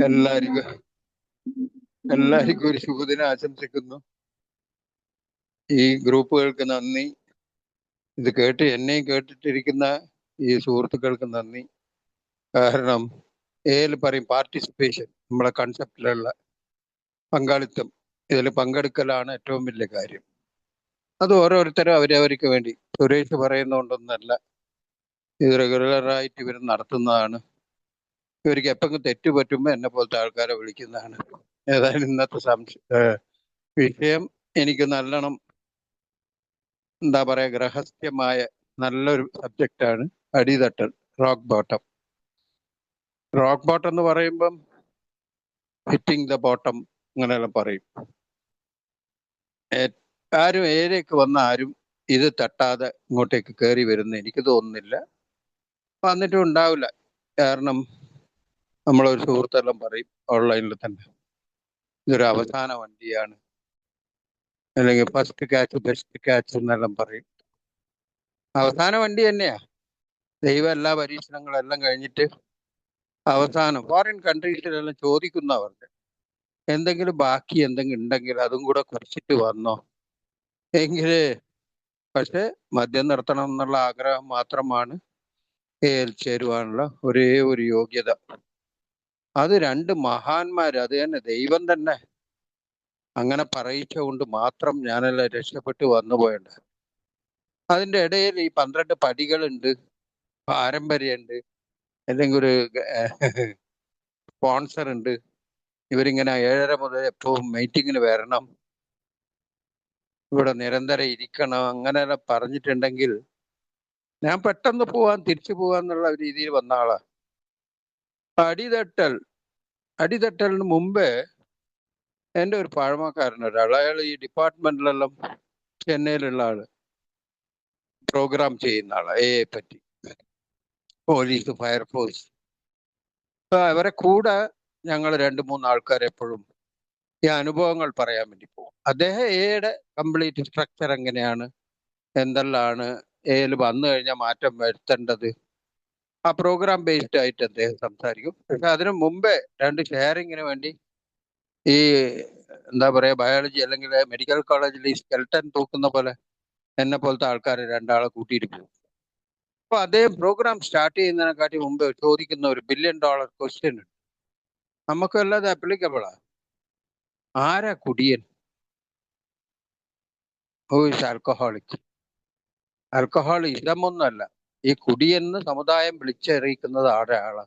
എല്ലാവർക്കും എല്ലാവർക്കും ഒരു ശുഭദിനം ആശംസിക്കുന്നു. ഈ ഗ്രൂപ്പുകൾക്ക് നന്ദി. ഇത് എന്നെയും കേട്ടിട്ടിരിക്കുന്ന ഈ സുഹൃത്തുക്കൾക്ക് നന്ദി. കാരണം പറയും പാർട്ടിസിപ്പേഷൻ, നമ്മളെ കൺസെപ്റ്റിലുള്ള പങ്കാളിത്തം, ഇതിൽ പങ്കെടുക്കലാണ് ഏറ്റവും വലിയ കാര്യം. അത് ഓരോരുത്തരും അവരവർക്ക് വേണ്ടി, സുരേഷ് പറയുന്നതുകൊണ്ടൊന്നല്ല, ഇത് റെഗുലറായിട്ട് ഇവർ നടത്തുന്നതാണ്. ഇവർക്ക് എപ്പോഴും തെറ്റ് പറ്റുമ്പോൾ എന്നെ പോലത്തെ ആൾക്കാരെ വിളിക്കുന്നതാണ്. ഏതായാലും ഇന്നത്തെ വിഷയം എനിക്ക് നല്ലോണം എന്താ പറയാ, ഗ്രഹസ്ഥ്യമായ നല്ലൊരു സബ്ജക്റ്റാണ്. അടിതട്ടൽ, റോക്ക് ബോട്ടം. റോക്ക് ബോട്ടം എന്ന് പറയുമ്പം ഹിറ്റിംഗ് ദ ബോട്ടം അങ്ങനെയെല്ലാം പറയും. ആരും ഏരിയക്ക് വന്ന ആരും ഇത് തട്ടാതെ ഇങ്ങോട്ടേക്ക് കയറി വരുന്ന എനിക്ക് തോന്നുന്നില്ല, വന്നിട്ടും ഉണ്ടാവില്ല. കാരണം നമ്മളൊരു സുഹൃത്തെല്ലാം പറയും ഓൺലൈനിൽ തന്നെ, ഇതൊരു അവസാന വണ്ടിയാണ്, അല്ലെങ്കിൽ ഫസ്റ്റ് ക്യാച്ച് ബെസ്റ്റ് ക്യാച്ച് എന്നെല്ലാം പറയും. അവസാന വണ്ടി തന്നെയാ. ദൈവം എല്ലാ പരീക്ഷണങ്ങളെല്ലാം കഴിഞ്ഞിട്ട് അവസാനം ഫോറിൻ കൺട്രീസിലെല്ലാം ചോദിക്കുന്നവർക്ക് എന്തെങ്കിലും ബാക്കി എന്തെങ്കിലും ഉണ്ടെങ്കിൽ അതും കൂടെ കുറിച്ചിട്ട് വന്നോ എങ്കില്. പക്ഷെ മദ്യം നിർത്തണം എന്നുള്ള ആഗ്രഹം മാത്രമാണ് ചേരുവാനുള്ള ഒരേ ഒരു യോഗ്യത. അത് രണ്ട് മഹാന്മാര്, അത് തന്നെ ദൈവം തന്നെ അങ്ങനെ പറയിച്ചുകൊണ്ട് മാത്രം ഞാനെല്ലാം രക്ഷപ്പെട്ട് വന്നുപോയുണ്ട്. അതിൻ്റെ ഇടയിൽ ഈ 12 പടികളുണ്ട്, പാരമ്പര്യമുണ്ട്, അല്ലെങ്കിൽ ഒരു സ്പോൺസർ ഉണ്ട്. ഇവരിങ്ങനെ 7:30 മുതൽ എപ്പോഴും മീറ്റിങ്ങിന് വരണം, ഇവിടെ നിരന്തരം ഇരിക്കണം, അങ്ങനെയെല്ലാം പറഞ്ഞിട്ടുണ്ടെങ്കിൽ ഞാൻ പെട്ടെന്ന് തിരിച്ചു പോവാന്നുള്ള രീതിയിൽ വന്ന ആളാ. അടിതട്ടലിന് മുമ്പേ എൻ്റെ ഒരു പഴമക്കാരൻ ഒരാൾ, അയാൾ ഈ ഡിപ്പാർട്ട്മെന്റിലെല്ലാം ചെന്നൈയിലുള്ള ആള്, പ്രോഗ്രാം ചെയ്യുന്ന ആളാ പറ്റി, പോലീസ്, ഫയർഫോഴ്സ്. അവരെ കൂടെ ഞങ്ങൾ 2-3 ആൾക്കാർ എപ്പോഴും ഈ അനുഭവങ്ങൾ പറയാൻ വേണ്ടി പോകും. അദ്ദേഹം എയുടെ കംപ്ലീറ്റ് സ്ട്രക്ചർ എങ്ങനെയാണ്, എന്തെല്ലാമാണ് എയിൽ വന്നു കഴിഞ്ഞാൽ മാറ്റം വരുത്തേണ്ടത്, ആ പ്രോഗ്രാം ബേസ്ഡ് ആയിട്ട് അദ്ദേഹം സംസാരിക്കും. പക്ഷെ അതിനു മുമ്പേ 2 ഷെയറിങ്ങിന് വേണ്ടി ഈ എന്താ പറയാ, ബയോളജി അല്ലെങ്കിൽ മെഡിക്കൽ കോളേജിൽ ഈ സ്കെൽട്ടൻ തൂക്കുന്ന പോലെ എന്നെ പോലത്തെ ആൾക്കാരെ 2 ആളെ കൂട്ടിയിട്ട് പോകും. അപ്പൊ അദ്ദേഹം പ്രോഗ്രാം സ്റ്റാർട്ട് ചെയ്യുന്നതിനെക്കാട്ടി മുമ്പ് ചോദിക്കുന്ന ഒരു $1 ബില്യൺ ക്വസ്റ്റ്യൻ ഉണ്ട്. നമുക്കെല്ലാം അത് അപ്ലിക്കബിളാ. ആരാ കുടിയൻ? Who is alcoholic? ആൽക്കഹോൾ ഇതമൊന്നുമല്ല. ഈ കുടിയെന്ന് സമുദായം വിളിച്ചറിയിക്കുന്നത് ആളാ.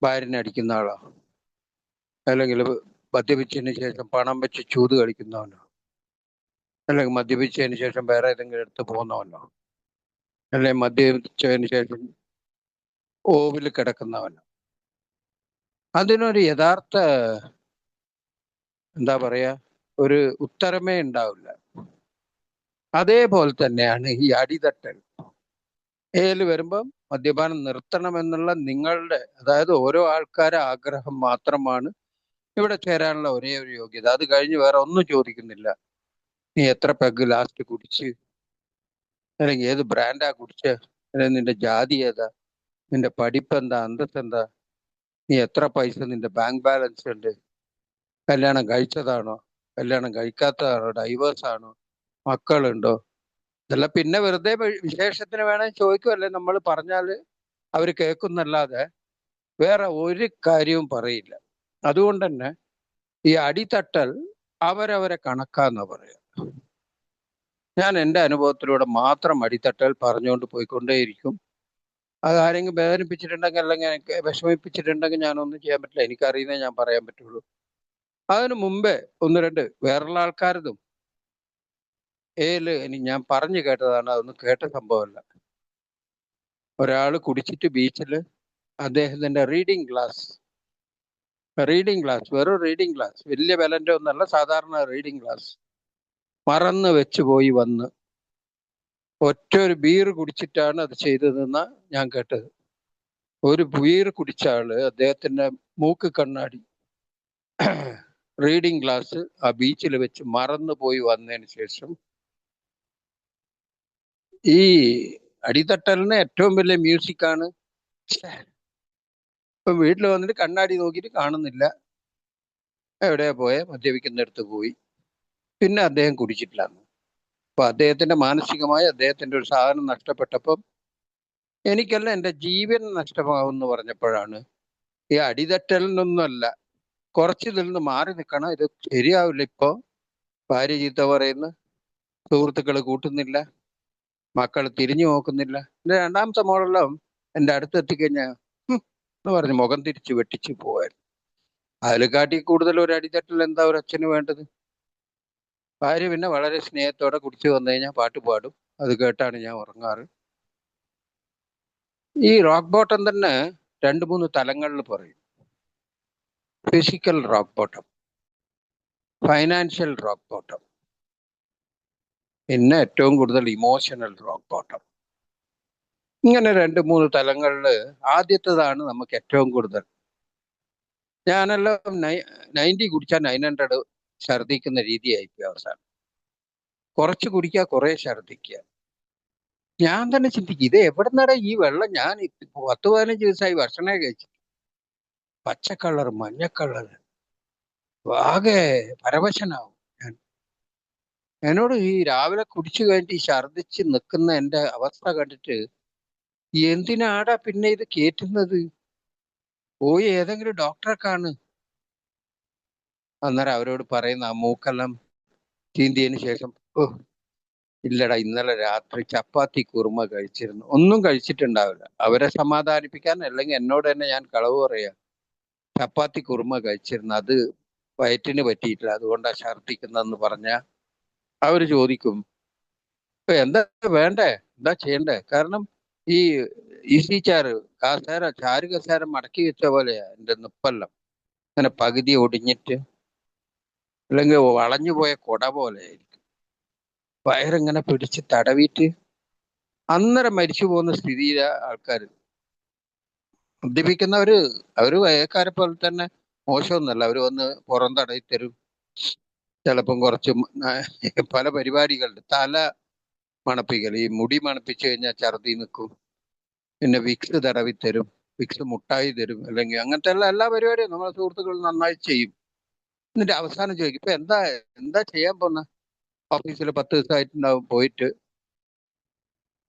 ഭാര്യനടിക്കുന്ന ആളാ, അല്ലെങ്കിൽ മദ്യപിച്ചതിന് ശേഷം പണം വെച്ച് ചൂത് കളിക്കുന്നവനോ, അല്ലെങ്കിൽ മദ്യപിച്ചതിന് ശേഷം വേറെ ഏതെങ്കിലും എടുത്ത് പോകുന്നവനോ, അല്ലെങ്കിൽ മദ്യപിച്ചതിന് ശേഷം ഓവിൽ കിടക്കുന്നവനോ. അതിനൊരു യഥാർത്ഥ എന്താ പറയാ, ഒരു ഉത്തരമേ ഉണ്ടാവില്ല. അതേപോലെ തന്നെയാണ് ഈ അടിതട്ടൽ. വരുമ്പം മദ്യപാനം നിർത്തണമെന്നുള്ള നിങ്ങളുടെ, അതായത് ഓരോ ആൾക്കാരുടെ ആഗ്രഹം മാത്രമാണ് ഇവിടെ ചേരാനുള്ള ഒരേ ഒരു യോഗ്യത. അത് കഴിഞ്ഞ് വേറെ ഒന്നും ചോദിക്കുന്നില്ല. നീ എത്ര പെഗ് ലാസ്റ്റ് കുടിച്ച്, അല്ലെങ്കിൽ ഏത് ബ്രാൻഡാ കുടിച്ച്, അല്ലെങ്കിൽ നിന്റെ ജാതി ഏതാ, നിന്റെ പഠിപ്പ് എന്താ, അന്തസ് എന്താ, നീ എത്ര പൈസ നിന്റെ ബാങ്ക് ബാലൻസ് ഉണ്ട്, കല്യാണം കഴിച്ചതാണോ, കല്യാണം കഴിക്കാത്തതാണോ, ഡൈവേഴ്സ് ആണോ, മക്കളുണ്ടോ, ഇതെല്ലാം പിന്നെ വെറുതെ വിശേഷത്തിന് വേണേൽ ചോദിക്കുമല്ലേ. നമ്മൾ പറഞ്ഞാൽ അവർ കേൾക്കുന്നല്ലാതെ വേറെ ഒരു കാര്യവും പറയില്ല. അതുകൊണ്ട് തന്നെ ഈ അടിത്തട്ടൽ അവരവരെ കണക്കാന്ന് പറയാം. ഞാൻ എൻ്റെ അനുഭവത്തിലൂടെ മാത്രം അടിത്തട്ടൽ പറഞ്ഞുകൊണ്ട് പോയിക്കൊണ്ടേയിരിക്കും. അത് ആരെങ്കിലും വേദനിപ്പിച്ചിട്ടുണ്ടെങ്കിൽ അല്ലെങ്കിൽ എനിക്ക് വിഷമിപ്പിച്ചിട്ടുണ്ടെങ്കിൽ ഞാനൊന്നും ചെയ്യാൻ പറ്റില്ല. എനിക്കറിയുന്നേ ഞാൻ പറയാൻ പറ്റുള്ളൂ. അതിനു മുമ്പേ 1-2 വേറുള്ള ആൾക്കാരതും ഞാൻ പറഞ്ഞു കേട്ടതാണ്, അതൊന്നും കേട്ട സംഭവമല്ല. ഒരാൾ കുടിച്ചിട്ട് ബീച്ചിൽ അദ്ദേഹത്തിന്റെ റീഡിങ് ഗ്ലാസ്, വെറും റീഡിങ് ഗ്ലാസ്, വലിയ വിലന്റെ ഒന്നല്ല, സാധാരണ റീഡിങ് ഗ്ലാസ് മറന്ന് വെച്ച് പോയി വന്ന് ഒറ്റ ഒരു ബീർ കുടിച്ചിട്ടാണ് അത് ചെയ്തതെന്നാ ഞാൻ കേട്ടത്. ഒരു ബീർ കുടിച്ച ആള് അദ്ദേഹത്തിന്റെ മൂക്ക് കണ്ണാടി റീഡിങ് ഗ്ലാസ് ആ ബീച്ചിൽ വെച്ച് മറന്നു പോയി വന്നതിന് ശേഷം, ഈ അടിത്തട്ടലിന് ഏറ്റവും വലിയ മ്യൂസിക്കാണ് ഇപ്പം വീട്ടിൽ വന്നിട്ട് കണ്ണാടി നോക്കിയിട്ട് കാണുന്നില്ല. എവിടെയാ പോയെ? മദ്യപിക്കുന്നിടത്ത് പോയി. പിന്നെ അദ്ദേഹം കുടിച്ചിട്ടില്ല. അപ്പൊ അദ്ദേഹത്തിന്റെ മാനസികമായി അദ്ദേഹത്തിന്റെ ഒരു സാധനം നഷ്ടപ്പെട്ടപ്പം എനിക്കല്ല എൻ്റെ ജീവൻ നഷ്ടമാവും എന്ന് പറഞ്ഞപ്പോഴാണ് ഈ അടിതട്ടലിനൊന്നുമല്ല, കുറച്ച് ഇതിൽ നിന്ന് മാറി നിൽക്കണം, ഇത് ശരിയാവില്ല. ഇപ്പോ ഭാര്യ ചീത്ത പറയുന്നു, സുഹൃത്തുക്കൾ കൂട്ടുന്നില്ല, മക്കൾ തിരിഞ്ഞു നോക്കുന്നില്ല. എൻ്റെ രണ്ടാമത്തെ മോളെല്ലാം എൻ്റെ അടുത്ത് എത്തിക്കഴിഞ്ഞാൽ എന്ന് പറഞ്ഞ് മുഖം തിരിച്ച് വെട്ടിച്ച് പോവായിരുന്നു. അതിലെക്കാട്ടി കൂടുതൽ ഒരു അടിത്തട്ടിൽ എന്താ ഒരു അച്ഛന് വേണ്ടത്? ഭാര്യ പിന്നെ വളരെ സ്നേഹത്തോടെ കുടിച്ചു വന്നു കഴിഞ്ഞാൽ പാട്ട് പാടും, അത് കേട്ടാണ് ഞാൻ ഉറങ്ങാറ്. ഈ റോക്ക് ബോട്ടം തന്നെ രണ്ട് മൂന്ന് തലങ്ങളിൽ പറയും. Physical rock bottom, financial rock bottom, പിന്നെ ഏറ്റവും കൂടുതൽ ഇമോഷണൽ റോക്ക് ബോട്ടം. ഇങ്ങനെ രണ്ട് മൂന്ന് തലങ്ങളിൽ ആദ്യത്തേതാണ് നമുക്ക് ഏറ്റവും കൂടുതൽ. ഞാനെല്ലാം 90 കുടിച്ചാൽ 900 ഛർദിക്കുന്ന രീതിയായിരിക്കും അവസാനം. കുറച്ച് കുടിക്കുക, കുറെ ഛർദിക്കുക. ഞാൻ തന്നെ ചിന്തിക്കും, ഇത് എവിടുന്നടാ ഈ വെള്ളം? ഞാൻ 10-15 ദിവസമായി ഭക്ഷണമേ കഴിച്ചു. പച്ച കളർ, മഞ്ഞ കളർ, ആകെ പരവശനാവും ഞാൻ. എന്നോട് ഈ രാവിലെ കുടിച്ചു കഴിഞ്ഞിട്ട് ഈ ഛർദിച്ച് നിൽക്കുന്ന എൻ്റെ അവസ്ഥ കണ്ടിട്ട്, എന്തിനാടാ പിന്നെ ഇത് കേറ്റുന്നത്? പോയി ഏതെങ്കിലും ഡോക്ടറെ കാണ്. അന്നേരം അവരോട് പറയുന്ന ആ മൂക്കെല്ലാം ചീന്തിയതിന് ശേഷം, ഓ ഇല്ലടാ, ഇന്നലെ രാത്രി ചപ്പാത്തി കുറുമ കഴിച്ചിരുന്നു. ഒന്നും കഴിച്ചിട്ടുണ്ടാവില്ല. അവരെ സമാധാനിപ്പിക്കാൻ, അല്ലെങ്കിൽ എന്നോട് തന്നെ ഞാൻ കളവ് പറയാ, ചപ്പാത്തി കുറുമ കഴിച്ചിരുന്നു, അത് വയറ്റിന് പറ്റിയിട്ടില്ല, അതുകൊണ്ടാ ഛർദിക്കുന്നതെന്ന് പറഞ്ഞ അവര് ചോദിക്കും, ഇപ്പൊ എന്താ വേണ്ടേ, എന്താ ചെയ്യണ്ടേ? കാരണം ഈ ഈസി ചാറ് കസേര, ചാരു കസേര മടക്കി വെച്ച പോലെയാ എൻ്റെ നിപ്പെല്ലാം. അങ്ങനെ പകുതി ഒടിഞ്ഞിട്ട്, അല്ലെങ്കിൽ വളഞ്ഞു പോയ കുട പോലെ ആയിരിക്കും. വയറിങ്ങനെ പിടിച്ച് തടവിയിട്ട് അന്നേരം മരിച്ചു പോകുന്ന സ്ഥിതിയിലെ ആൾക്കാർ. മദ്യപിക്കുന്നവര്, അവര് വയക്കാരെ പോലെ തന്നെ മോശമൊന്നുമല്ല. അവര് വന്ന് പുറം തടയി തരും. ചിലപ്പം കുറച്ച് പല പരിപാടികളുണ്ട്. തല മണപ്പിക്കൽ, ഈ മുടി മണപ്പിച്ചു കഴിഞ്ഞാൽ ഛർദി നിൽക്കും. പിന്നെ വിക്സ് തടവി തരും, വിക്സ് മുട്ടായി തരും, അല്ലെങ്കിൽ അങ്ങനത്തെ എല്ലാ പരിപാടിയും നമ്മളെ സുഹൃത്തുക്കൾ നന്നായി ചെയ്യും. എന്നിട്ട് അവസാനം ചോദിക്കും, ഇപ്പൊ എന്താ എന്താ ചെയ്യാൻ പോന്ന? ഓഫീസിൽ 10 ദിവസമായിട്ടുണ്ടാവും പോയിട്ട്,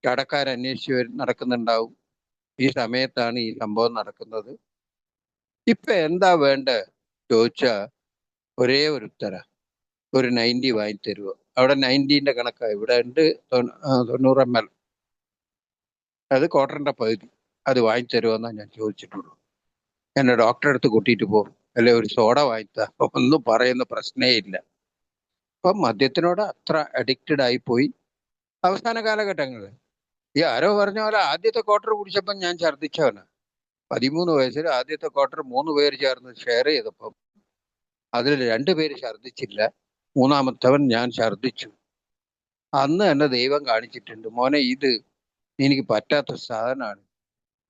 കടക്കാരന്വേഷിച്ച് നടക്കുന്നുണ്ടാവും. ഈ സമയത്താണ് ഈ സംഭവം നടക്കുന്നത്. ഇപ്പൊ എന്താ വേണ്ടേ ചോദിച്ചാ ഒരേ ഒരു ഉത്തരം, ഒരു 90 വാങ്ങി തരുമോ? അവിടെ 90ന്റെ കണക്കാ, ഇവിടെ ഉണ്ട് 90 ml, അത് ക്വാർട്ടറിന്റെ പകുതി, അത് വാങ്ങി തരുമോന്നാ ഞാൻ ചോദിച്ചിട്ടുള്ളൂ. എന്നെ ഡോക്ടറെ അടുത്ത് കൂട്ടിയിട്ട് പോകും, അല്ലെ ഒരു സോഡ വാങ്ങിത്താ, ഒന്നും പറയുന്ന പ്രശ്നേ ഇല്ല. അപ്പം മദ്യത്തിനോട് അത്ര അഡിക്റ്റഡ് ആയി പോയി അവസാന കാലഘട്ടങ്ങളിൽ. ഈ ആരോ പറഞ്ഞ പോലെ ആദ്യത്തെ ക്വാർട്ടർ കുടിച്ചപ്പം ഞാൻ ഛർദ്ദിച്ചവനാ. 13 വയസ്സിൽ ആദ്യത്തെ ക്വാർട്ടർ 3 പേര് ചേർന്ന് ഷെയർ ചെയ്തപ്പം അതിൽ 2 പേര് ഛർദ്ദിച്ചില്ല, മൂന്നാമത്തവൻ ഞാൻ ഛർദ്ദിച്ചു. അന്ന് എന്നെ ദൈവം കാണിച്ചിട്ടുണ്ട്, മോനെ ഇത് എനിക്ക് പറ്റാത്ത സാധനമാണ്,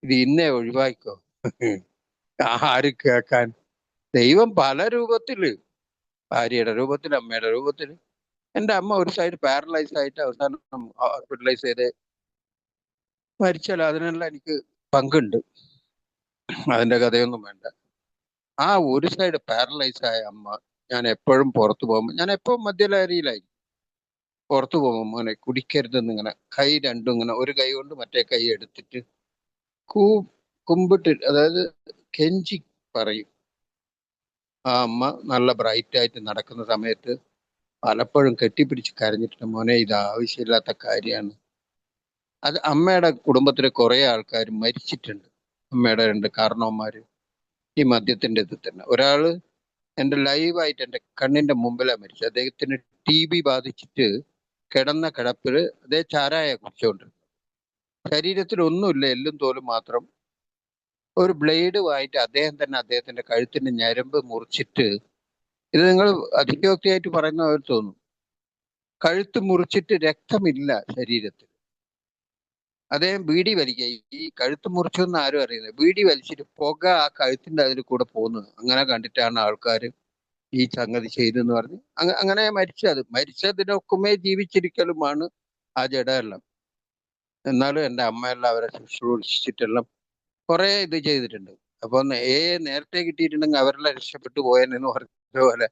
ഇത് ഇന്നേ ഒഴിവാക്കിക്കോ. ആര് കേൾക്കാൻ? ദൈവം പല രൂപത്തില്, ഭാര്യയുടെ രൂപത്തിൽ, അമ്മയുടെ രൂപത്തിൽ. എൻ്റെ അമ്മ ഒരു സൈഡ് പാരലൈസ് ആയിട്ട് അവസാനം ഹോസ്പിറ്റലൈസ് ചെയ്ത് മരിച്ചാൽ അതിനെല്ലാം എനിക്ക് പങ്കുണ്ട്. അതിന്റെ കഥയൊന്നും വേണ്ട. ആ ഒരു സൈഡ് പാരലൈസ് ആയ അമ്മ, ഞാൻ എപ്പോഴും പുറത്തു പോകുമ്പോൾ, ഞാൻ എപ്പോഴും മദ്യലഹരിയിലായി. പുറത്തു പോകുമ്പോൾ മോനെ കുടിക്കരുതെന്ന് ഇങ്ങനെ കൈ രണ്ടും ഇങ്ങനെ ഒരു കൈ കൊണ്ട് മറ്റേ കൈ എടുത്തിട്ട് കൂ കുമ്പിട്ട്, അതായത് കെഞ്ചി പറയും. ആ അമ്മ നല്ല ബ്രൈറ്റ് ആയിട്ട് നടക്കുന്ന സമയത്ത് പലപ്പോഴും കെട്ടിപ്പിടിച്ച് കരഞ്ഞിട്ടുണ്ട്, മോനെ ഇത് ആവശ്യമില്ലാത്ത കാര്യമാണ്. അത് അമ്മയുടെ കുടുംബത്തിലെ കുറെ ആൾക്കാർ മരിച്ചിട്ടുണ്ട്. അമ്മയുടെ 2 കാരണവന്മാര് ഈ മദ്യത്തിന്റെ ഇതിൽ തന്നെ. ഒരാള് എൻ്റെ ലൈവായിട്ട് എൻ്റെ കണ്ണിന്റെ മുമ്പിലാണ് മരിച്ചത്. അദ്ദേഹത്തിന് TB ബാധിച്ചിട്ട് കിടന്ന കിടപ്പില് അതേ ചാരായ കുടിച്ചോണ്ട്, ശരീരത്തിൽ ഒന്നുമില്ല, എല്ലും തോലും മാത്രം. ഒരു ബ്ലേഡ് വായിട്ട് അദ്ദേഹം തന്നെ അദ്ദേഹത്തിന്റെ കഴുത്തിന്റെ ഞരമ്പ് മുറിച്ചിട്ട്, ഇത് നിങ്ങൾ അതിശയോക്തിയായിട്ട് പറയുന്നവർ തോന്നും, കഴുത്ത് മുറിച്ചിട്ട് രക്തമില്ല ശരീരത്തിൽ. അദ്ദേഹം ബീഡി വലിക്കുക, ഈ കഴുത്ത് മുറിച്ചൊന്നും ആരും അറിയുന്നത്, ബീഡി വലിച്ചിട്ട് പുക ആ കഴുത്തിന്റെ അതിൽ കൂടെ പോകുന്നത്. അങ്ങനെ കണ്ടിട്ടാണ് ആൾക്കാർ ഈ സംഗതി ചെയ്തെന്ന് പറഞ്ഞ് അങ്ങനെ മരിച്ചത്. മരിച്ചതിനൊക്കുമേ ജീവിച്ചിരിക്കലുമാണ് ആ ജഡമെല്ലാം. എന്നാലും എൻ്റെ അമ്മയെല്ലാം അവരെ ശുശ്രൂഷിച്ചിട്ടെല്ലാം കുറെ ഇത് ചെയ്തിട്ടുണ്ട്. അപ്പൊ നേരത്തെ കിട്ടിയിട്ടുണ്ടെങ്കിൽ അവരെല്ലാം രക്ഷപ്പെട്ടു പോയെന്ന് പറഞ്ഞ പോലെ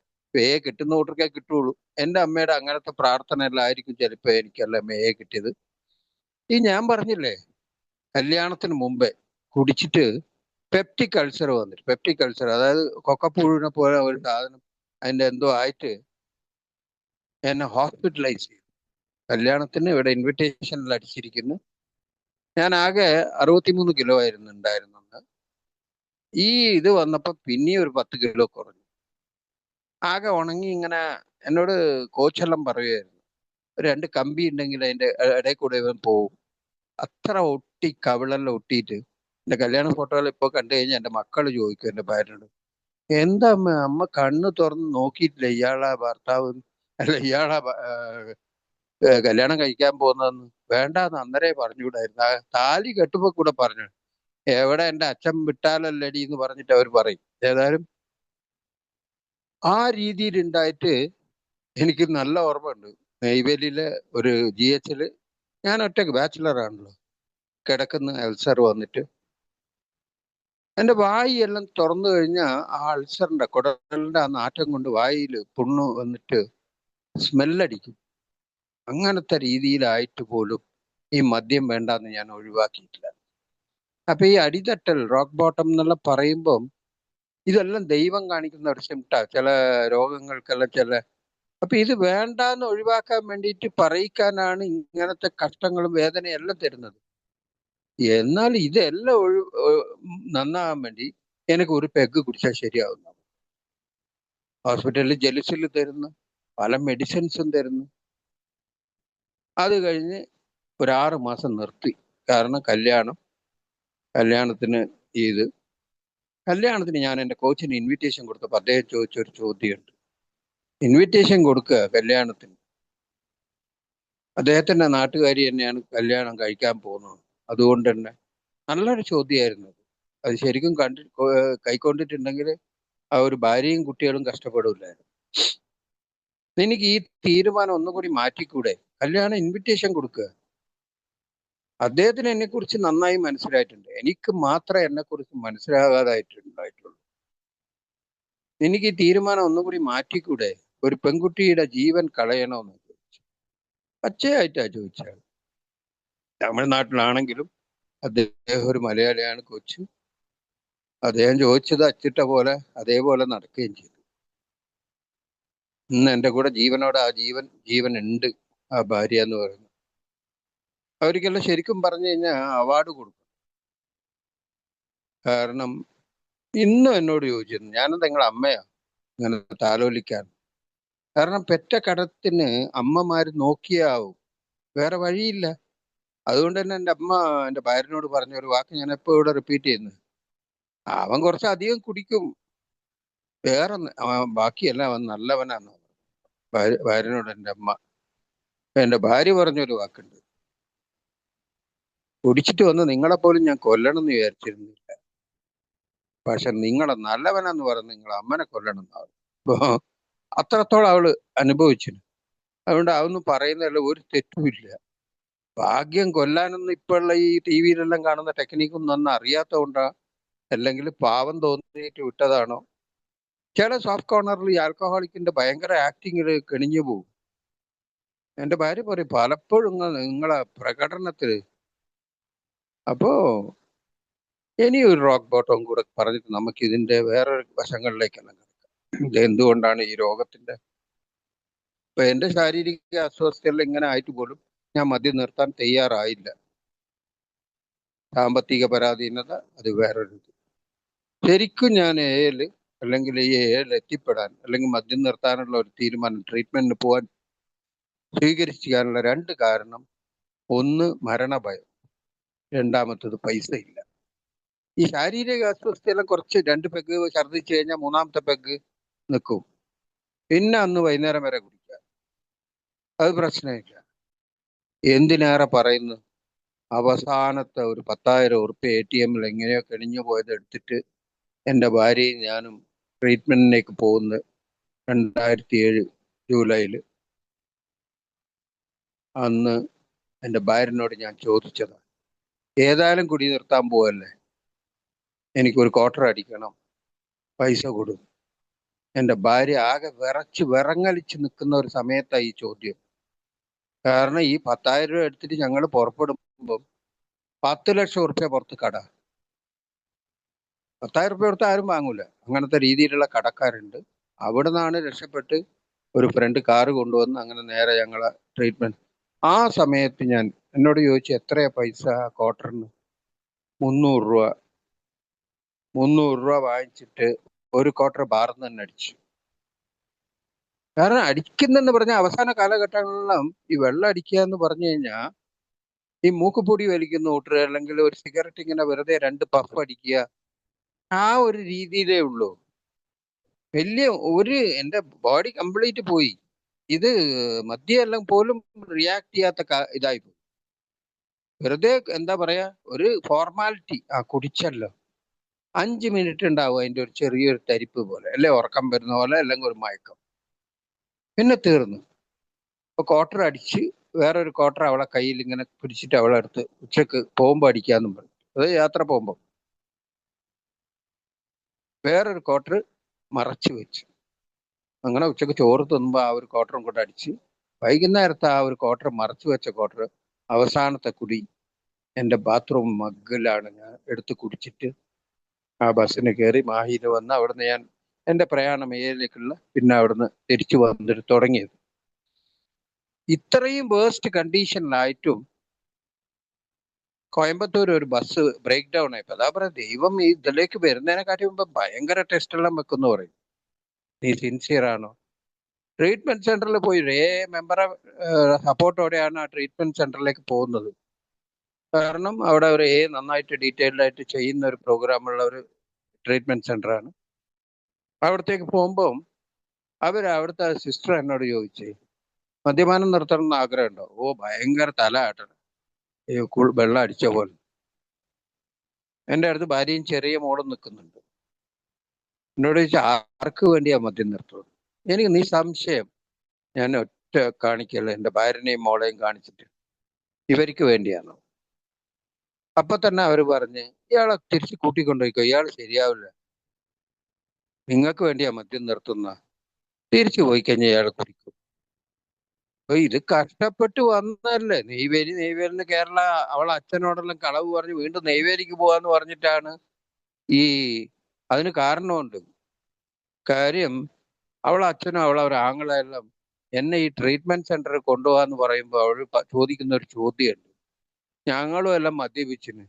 കിട്ടുന്ന കൂട്ടർക്കേ കിട്ടുള്ളൂ. എന്റെ അമ്മയുടെ അങ്ങനത്തെ പ്രാർത്ഥന എല്ലാം ആയിരിക്കും ചിലപ്പോ എനിക്കെല്ലാം കിട്ടിയത്. ഈ ഞാൻ പറഞ്ഞില്ലേ, കല്യാണത്തിന് മുമ്പേ കുടിച്ചിട്ട് പെപ്റ്റിക് അൾസർ വന്നിട്ട്, പെപ്റ്റിക് അൾസർ അതായത് കൊക്കപ്പുഴുവിനെ പോലെ ഒരു സാധനം അതിന്റെ എന്തോ ആയിട്ട് എന്നെ ഹോസ്പിറ്റലൈസ് ചെയ്തു. കല്യാണത്തിന് ഇവിടെ ഇൻവിറ്റേഷനിൽ അടിച്ചിരിക്കുന്നു. ഞാൻ ആകെ 63 കിലോ ആയിരുന്നു ഉണ്ടായിരുന്നത്. ഈ ഇത് വന്നപ്പോ പിന്നെയും ഒരു 10 കിലോ കുറഞ്ഞു. ആകെ ഉണങ്ങി ഇങ്ങനെ. എന്നോട് കോച്ചെല്ലാം പറയുമായിരുന്നു, ഒരു 2 കമ്പി ഉണ്ടെങ്കിൽ അതിന്റെ ഇടയിൽ കൂടെ ഇവൻ പോവും. അത്ര ഒട്ടി, കവിളെല്ലാം ഒട്ടിയിട്ട്. എന്റെ കല്യാണ ഫോട്ടോകൾ ഇപ്പൊ കണ്ടു കഴിഞ്ഞാൽ എന്റെ മക്കള് ചോദിക്കും എന്റെ ഭാര്യനോട്, എന്താ അമ്മ, അമ്മ കണ്ണ് തുറന്ന് നോക്കിയിട്ടില്ല ഇയാളാ ഭർത്താവ്, അല്ല ഇയാളാ കല്യാണം കഴിക്കാൻ പോകുന്നതെന്ന്? വേണ്ടാന്ന് അന്നേരേ പറഞ്ഞുകൂടായിരുന്നു. താലി കെട്ടുമ്പോ കൂടെ പറഞ്ഞു, എവിടെ എന്റെ അച്ഛൻ വിട്ടാലല്ലടി എന്ന് പറഞ്ഞിട്ട് അവർ പറയും. ഏതായാലും ആ രീതിയിൽ ഉണ്ടായിട്ട് എനിക്ക് നല്ല ഓർമ്മയുണ്ട്. നെയ്വേലിയിലെ ഒരു GH ഞാൻ ഒറ്റക്ക് ബാച്ചിലർ ആണല്ലോ, കിടക്കുന്ന അൾസർ വന്നിട്ട് എന്റെ വായി എല്ലാം തുറന്നു കഴിഞ്ഞാൽ ആ അൾസറിന്റെ കുടലിന്റെ ആ നാറ്റം കൊണ്ട് വായിൽ പുണ്ണു വന്നിട്ട് സ്മെല്ലടിക്കും. അങ്ങനത്തെ രീതിയിലായിട്ട് പോലും ഈ മദ്യം വേണ്ടാന്ന് ഞാൻ ഒഴിവാക്കിയിട്ടില്ല. അപ്പൊ ഈ അടിതട്ടൽ, റോക്ക് ബോട്ടം എന്നെല്ലാം പറയുമ്പം ഇതെല്ലാം ദൈവം കാണിക്കുന്ന ഒരു സിംറ്റാ ചില രോഗങ്ങൾക്കെല്ലാം. അപ്പൊ ഇത് വേണ്ടാന്ന് ഒഴിവാക്കാൻ വേണ്ടിയിട്ട് പറയിക്കാനാണ് ഇങ്ങനത്തെ കഷ്ടങ്ങളും വേദനയും എല്ലാം തരുന്നത്. എന്നാൽ ഇതെല്ലാം നന്നാകാൻ വേണ്ടി എനിക്ക് ഒരു പെഗ് കുടിച്ചാൽ ശരിയാവുന്നു. ഹോസ്പിറ്റലിൽ ജെലുസിൽ തരുന്നു, പല മെഡിസിൻസും തരുന്നു. അത് കഴിഞ്ഞ് ഒരു 6 മാസം നിർത്തി. കാരണം കല്യാണത്തിന് ഞാൻ എൻ്റെ കോച്ചിന് ഇൻവിറ്റേഷൻ കൊടുത്തപ്പോൾ അദ്ദേഹം ചോദിച്ചൊരു ചോദ്യമുണ്ട്. ഇൻവിറ്റേഷൻ കൊടുക്കുക കല്യാണത്തിന്, അദ്ദേഹത്തിന്റെ നാട്ടുകാരി തന്നെയാണ് കല്യാണം കഴിക്കാൻ പോകുന്നത്. അതുകൊണ്ട് തന്നെ നല്ലൊരു ചോദ്യമായിരുന്നു അത്. അത് ശരിക്കും കൈക്കൊണ്ടിട്ടുണ്ടെങ്കിൽ ആ ഒരു ഭാര്യയും കുട്ടികളും കഷ്ടപ്പെടില്ലായിരുന്നു. എനിക്ക് ഈ തീരുമാനം ഒന്നുകൂടി മാറ്റിക്കൂടെ? കല്യാണം ഇൻവിറ്റേഷൻ കൊടുക്കുക. അദ്ദേഹത്തിന് എന്നെ കുറിച്ച് നന്നായി മനസ്സിലായിട്ടുണ്ട്, എനിക്ക് മാത്രമേ എന്നെ കുറിച്ച് മനസ്സിലാകാതായിട്ടുണ്ടായിട്ടുള്ളൂ. എനിക്ക് ഈ തീരുമാനം ഒന്നുകൂടി മാറ്റിക്കൂടെ? ഒരു പെൺകുട്ടിയുടെ ജീവൻ കളയണമെന്ന് ചോദിച്ചു. പച്ചയായിട്ടാ ചോദിച്ചത്. തമിഴ്നാട്ടിലാണെങ്കിലും അദ്ദേഹം ഒരു മലയാളിയാണ്, കൊച്ചു. അദ്ദേഹം ചോദിച്ചത് അച്ചിട്ട പോലെ അതേപോലെ നടക്കുകയും ചെയ്തു. ഇന്ന് എൻ്റെ കൂടെ ജീവനോടെ ആ ജീവൻ ഉണ്ട് ആ ഭാര്യ എന്ന് പറയുന്നത്. അവർക്കെല്ലാം ശരിക്കും പറഞ്ഞു കഴിഞ്ഞാൽ അവാർഡ് കൊടുക്കും. കാരണം ഇന്നും എന്നോട് ചോദിച്ചിരുന്നു, ഞാനെന്താ നിങ്ങളെ അമ്മയാ ഇങ്ങനെ താലോലിക്കാൻ? കാരണം പെറ്റ കടത്തിന് അമ്മമാര് നോക്കിയാവും, വേറെ വഴിയില്ല. അതുകൊണ്ട് തന്നെ എൻ്റെ അമ്മ എൻ്റെ ഭാര്യനോട് പറഞ്ഞ ഒരു വാക്ക് ഞാൻ എപ്പോ ഇവിടെ റിപ്പീറ്റ് ചെയ്യുന്നു, അവൻ കുറച്ചധികം കുടിക്കും, ബാക്കിയല്ല അവൻ നല്ലവനാന്ന്. ഭാര്യനോട് എൻ്റെ ഭാര്യ പറഞ്ഞൊരു വാക്കുണ്ട്, കുടിച്ചിട്ട് വന്ന് നിങ്ങളെപ്പോലും ഞാൻ കൊല്ലണം എന്ന് വിചാരിച്ചിരുന്നില്ല, പക്ഷെ നിങ്ങളെ നല്ലവനാന്ന് പറഞ്ഞ് നിങ്ങളെ അമ്മനെ കൊല്ലണം എന്നാവും. അപ്പൊ അത്രത്തോളം അവള് അനുഭവിച്ചിരുന്നു. അതുകൊണ്ട് അതൊന്നും പറയുന്നതല്ല, ഒരു തെറ്റുമില്ല. ഭാഗ്യം കൊല്ലാനൊന്നും ഇപ്പോഴുള്ള ഈ TV-യിലെല്ലാം കാണുന്ന ടെക്നിക്കൊന്നും ഒന്നും അറിയാത്തതുകൊണ്ടാ, അല്ലെങ്കിൽ പാവം തോന്നിയിട്ട് വിട്ടതാണോ? ചില സോഫ്റ്റ് കോർണറിൽ ഈ ആൽക്കഹോളിക്കിന്റെ ഭയങ്കര ആക്ടിങ്ങിൽ കെണിഞ്ഞു പോകും. എന്റെ ഭാര്യ പറയും പലപ്പോഴും നിങ്ങളെ പ്രകടനത്തില്. അപ്പോ ഇനി ഒരു റോക്ക് ബോട്ടവും കൂടെ പറഞ്ഞിട്ട് നമുക്ക് ഇതിന്റെ വേറൊരു വശങ്ങളിലേക്കെല്ലാം കിടക്കാം. ഇത് എന്തുകൊണ്ടാണ് ഈ രോഗത്തിന്റെ? ഇപ്പൊ എന്റെ ശാരീരിക അസ്വസ്ഥതയെല്ലാം ഇങ്ങനെ ആയിട്ട് പോലും ഞാൻ മദ്യം നിർത്താൻ തയ്യാറായില്ല. സാമ്പത്തിക പരാധീനത അത് വേറൊരു ഇത്. ശരിക്കും ഞാൻ അല്ലെങ്കിൽ ഈ എത്തിപ്പെടാൻ, അല്ലെങ്കിൽ മദ്യം നിർത്താനുള്ള ഒരു തീരുമാനം, ട്രീറ്റ്മെന്റിന് പോകാൻ സ്വീകരിക്കാനുള്ള 2 കാരണം: ഒന്ന് മരണഭയം, രണ്ടാമത്തത് പൈസ ഇല്ല. ഈ ശാരീരിക അസ്വസ്ഥയെല്ലാം കുറച്ച് 2 പെഗ് ഛർദ്ദിച്ചു കഴിഞ്ഞാൽ 3-ാമത്തെ പെഗ് നിൽക്കും, പിന്നെ അന്ന് വൈകുന്നേരം വരെ കുടിക്കാം, അത് പ്രശ്നമില്ല. എന്തിനേറെ പറയുന്നു, അവസാനത്തെ ഒരു 10,000 ഉറുപ്പ്യ ATM-ൽ എങ്ങനെയോ കെണിഞ്ഞു പോയത് എടുത്തിട്ട് എൻ്റെ ഭാര്യയും ഞാനും ട്രീറ്റ്മെന്റിലേക്ക് പോകുന്നത് 2007 ജൂലൈയിൽ. അന്ന് എൻ്റെ ഭാര്യനോട് ഞാൻ ചോദിച്ചതാണ്, ഏതായാലും കുടി നിർത്താൻ പോവല്ലേ, എനിക്കൊരു ക്വാർട്ടർ അടിക്കണം, പൈസ കൊടുക്കും. എൻ്റെ ഭാര്യ ആകെ വിറങ്ങലിച്ച് നിൽക്കുന്ന ഒരു സമയത്തായി ഈ ചോദ്യം. കാരണം ഈ 10,000 രൂപ എടുത്തിട്ട് ഞങ്ങൾ പുറപ്പെടുമ്പോൾ 10 ലക്ഷം ഉറുപ്പ്യ പുറത്ത് കട. 10,000 രൂപ കൊടുത്ത് ആരും വാങ്ങൂല. അങ്ങനത്തെ രീതിയിലുള്ള കടക്കാരുണ്ട്. അവിടെ നിന്നാണ് രക്ഷപ്പെട്ട് ഒരു ഫ്രണ്ട് കാറ് കൊണ്ടുവന്ന് അങ്ങനെ നേരെ ഞങ്ങളെ ട്രീറ്റ്മെന്റ്. ആ സമയത്ത് എന്നോട് ചോദിച്ചു എത്രയാ പൈസ ക്വാർട്ടറിന്. 300 രൂപ. 300 രൂപ വാങ്ങിച്ചിട്ട് ഒരു ക്വാർട്ടർ ബാർന്ന് തന്നെ അടിച്ചു. കാരണം അടിക്കുന്നെന്ന് പറഞ്ഞ അവസാന കാലഘട്ടങ്ങളിലും ഈ വെള്ളം അടിക്കുക എന്ന് പറഞ്ഞു കഴിഞ്ഞാൽ ഈ മൂക്കുപൊടി വലിക്കുന്ന കൂട്ടർ അല്ലെങ്കിൽ ഒരു സിഗരറ്റ് ഇങ്ങനെ വെറുതെ 2 പഫ് അടിക്കുക, ആ ഒരു രീതിയിലേ ഉള്ളൂ. എൻ്റെ ബോഡി കംപ്ലീറ്റ് പോയി. ഇത് മദ്യമെല്ലാം പോലും റിയാക്ട് ചെയ്യാത്ത ഇതായി പോയി. വെറുതെ എന്താ പറയാ, ഒരു ഫോർമാലിറ്റി. കുടിച്ചല്ലോ, 5 മിനിറ്റ് ഉണ്ടാവും അതിന്റെ ഒരു ചെറിയൊരു തരിപ്പ് പോലെ, അല്ലെ ഉറക്കം വരുന്ന പോലെ, അല്ലെങ്കിൽ ഒരു മയക്കം, പിന്നെ തീർന്നു. അപ്പൊ ക്വാർട്ടർ അടിച്ച് വേറൊരു ക്വാർട്ടർ അവളെ കയ്യിൽ ഇങ്ങനെ പിടിച്ചിട്ട് അവളെ അടുത്ത് ഉച്ചക്ക് പോകുമ്പോ അടിക്കാന്നും പറഞ്ഞു. അത് യാത്ര പോകുമ്പോ വേറൊരു ക്വാർട്ടർ മറച്ചു വെച്ചു. അങ്ങനെ ഉച്ചക്ക് ചോറ് തിന്നുമ്പോ ആ ഒരു ക്വാർട്ടറും കൂടെ അടിച്ച്, വൈകുന്നേരത്തെ ആ ഒരു ക്വാർട്ടർ മറച്ചു വെച്ച ക്വാർട്ടർ അവസാനത്തെ കുടി എൻ്റെ ബാത്റൂം മഗ്ഗിലാണ് ഞാൻ എടുത്ത് കുടിച്ചിട്ട് ആ ബസ്സിന് കയറി മാഹിയിൽ വന്ന് അവിടുന്ന് ഞാൻ എൻ്റെ പ്രയാണം ഏരിയയിലേക്കുള്ള പിന്നെ അവിടുന്ന് തിരിച്ചു വന്നിട്ട് തുടങ്ങിയത്. ഇത്രയും വേസ്റ്റ് കണ്ടീഷനിലായിട്ടും കോയമ്പത്തൂർ ഒരു ബസ് ബ്രേക്ക് ഡൗൺ ആയപ്പോ അതാ പറയാ, ദൈവം ഈ ഇതിലേക്ക് വരുന്നതിനെക്കാട്ടി മുമ്പ് ഭയങ്കര ടെസ്റ്റ് എല്ലാം വെക്കുന്നു പറയും. നീ സിൻസിയർ ആണോ? ട്രീറ്റ്മെന്റ് സെന്ററിൽ പോയി മെമ്പറെ സപ്പോർട്ടോടെയാണ് ആ ട്രീറ്റ്മെന്റ് സെന്ററിലേക്ക് പോകുന്നത്. കാരണം അവിടെ ഒരു നന്നായിട്ട് ഡീറ്റെയിൽഡ് ആയിട്ട് ചെയ്യുന്ന ഒരു പ്രോഗ്രാമുള്ള ഒരു ട്രീറ്റ്മെന്റ് സെന്ററാണ്. അവിടത്തേക്ക് പോകുമ്പോൾ അവിടുത്തെ സിസ്റ്റർ എന്നോട് ചോദിച്ചേ, മദ്യപാനം നിർത്തണം എന്ന് ആഗ്രഹമുണ്ടോ? ഓ ഭയങ്കര തല ആട്ടണം, വെള്ളം അടിച്ച പോലെ. എൻ്റെ അടുത്ത് ഭാര്യയും ചെറിയ മോളും നിൽക്കുന്നുണ്ട്. എന്നോട് ചോദിച്ചാൽ ആർക്ക് വേണ്ടിയാ മദ്യം നിർത്തുന്നത്? എനിക്ക് നീ സംശയം ഞാൻ ഒറ്റ കാണിക്കല്ല, എൻ്റെ ഭാര്യനെയും മോളെയും കാണിച്ചിട്ട് ഇവർക്ക് വേണ്ടിയാണോ? അപ്പൊ തന്നെ അവർ പറഞ്ഞ് ഇയാളെ തിരിച്ച് കൂട്ടിക്കൊണ്ടുപോയിക്കോ, ഇയാൾ ശരിയാവില്ല, നിങ്ങൾക്ക് വേണ്ടിയാ മദ്യം നിർത്തുന്ന, തിരിച്ചു പോയി കഴിഞ്ഞാൽ ഇയാൾ കുടിക്കും. അപ്പൊ ഇത് കഷ്ടപ്പെട്ട് വന്നല്ലേ. നെയ്വേലിന്ന് കേരള അവളെ അച്ഛനോടെല്ലാം കളവ് പറഞ്ഞ് വീണ്ടും നെയ്വേലിക്ക് പോവാന്ന് പറഞ്ഞിട്ടാണ് ഈ അതിന് കാരണമുണ്ട്. കാര്യം അവളെ അച്ഛനും അവളെ ആങ്ങളെല്ലാം എന്നെ ഈ ട്രീറ്റ്മെന്റ് സെന്ററിൽ കൊണ്ടുപോകാന്ന് പറയുമ്പോൾ അവൾ ചോദിക്കുന്ന ഒരു ചോദ്യമുണ്ട്, ഞങ്ങളും എല്ലാം മദ്യപിച്ചിന്,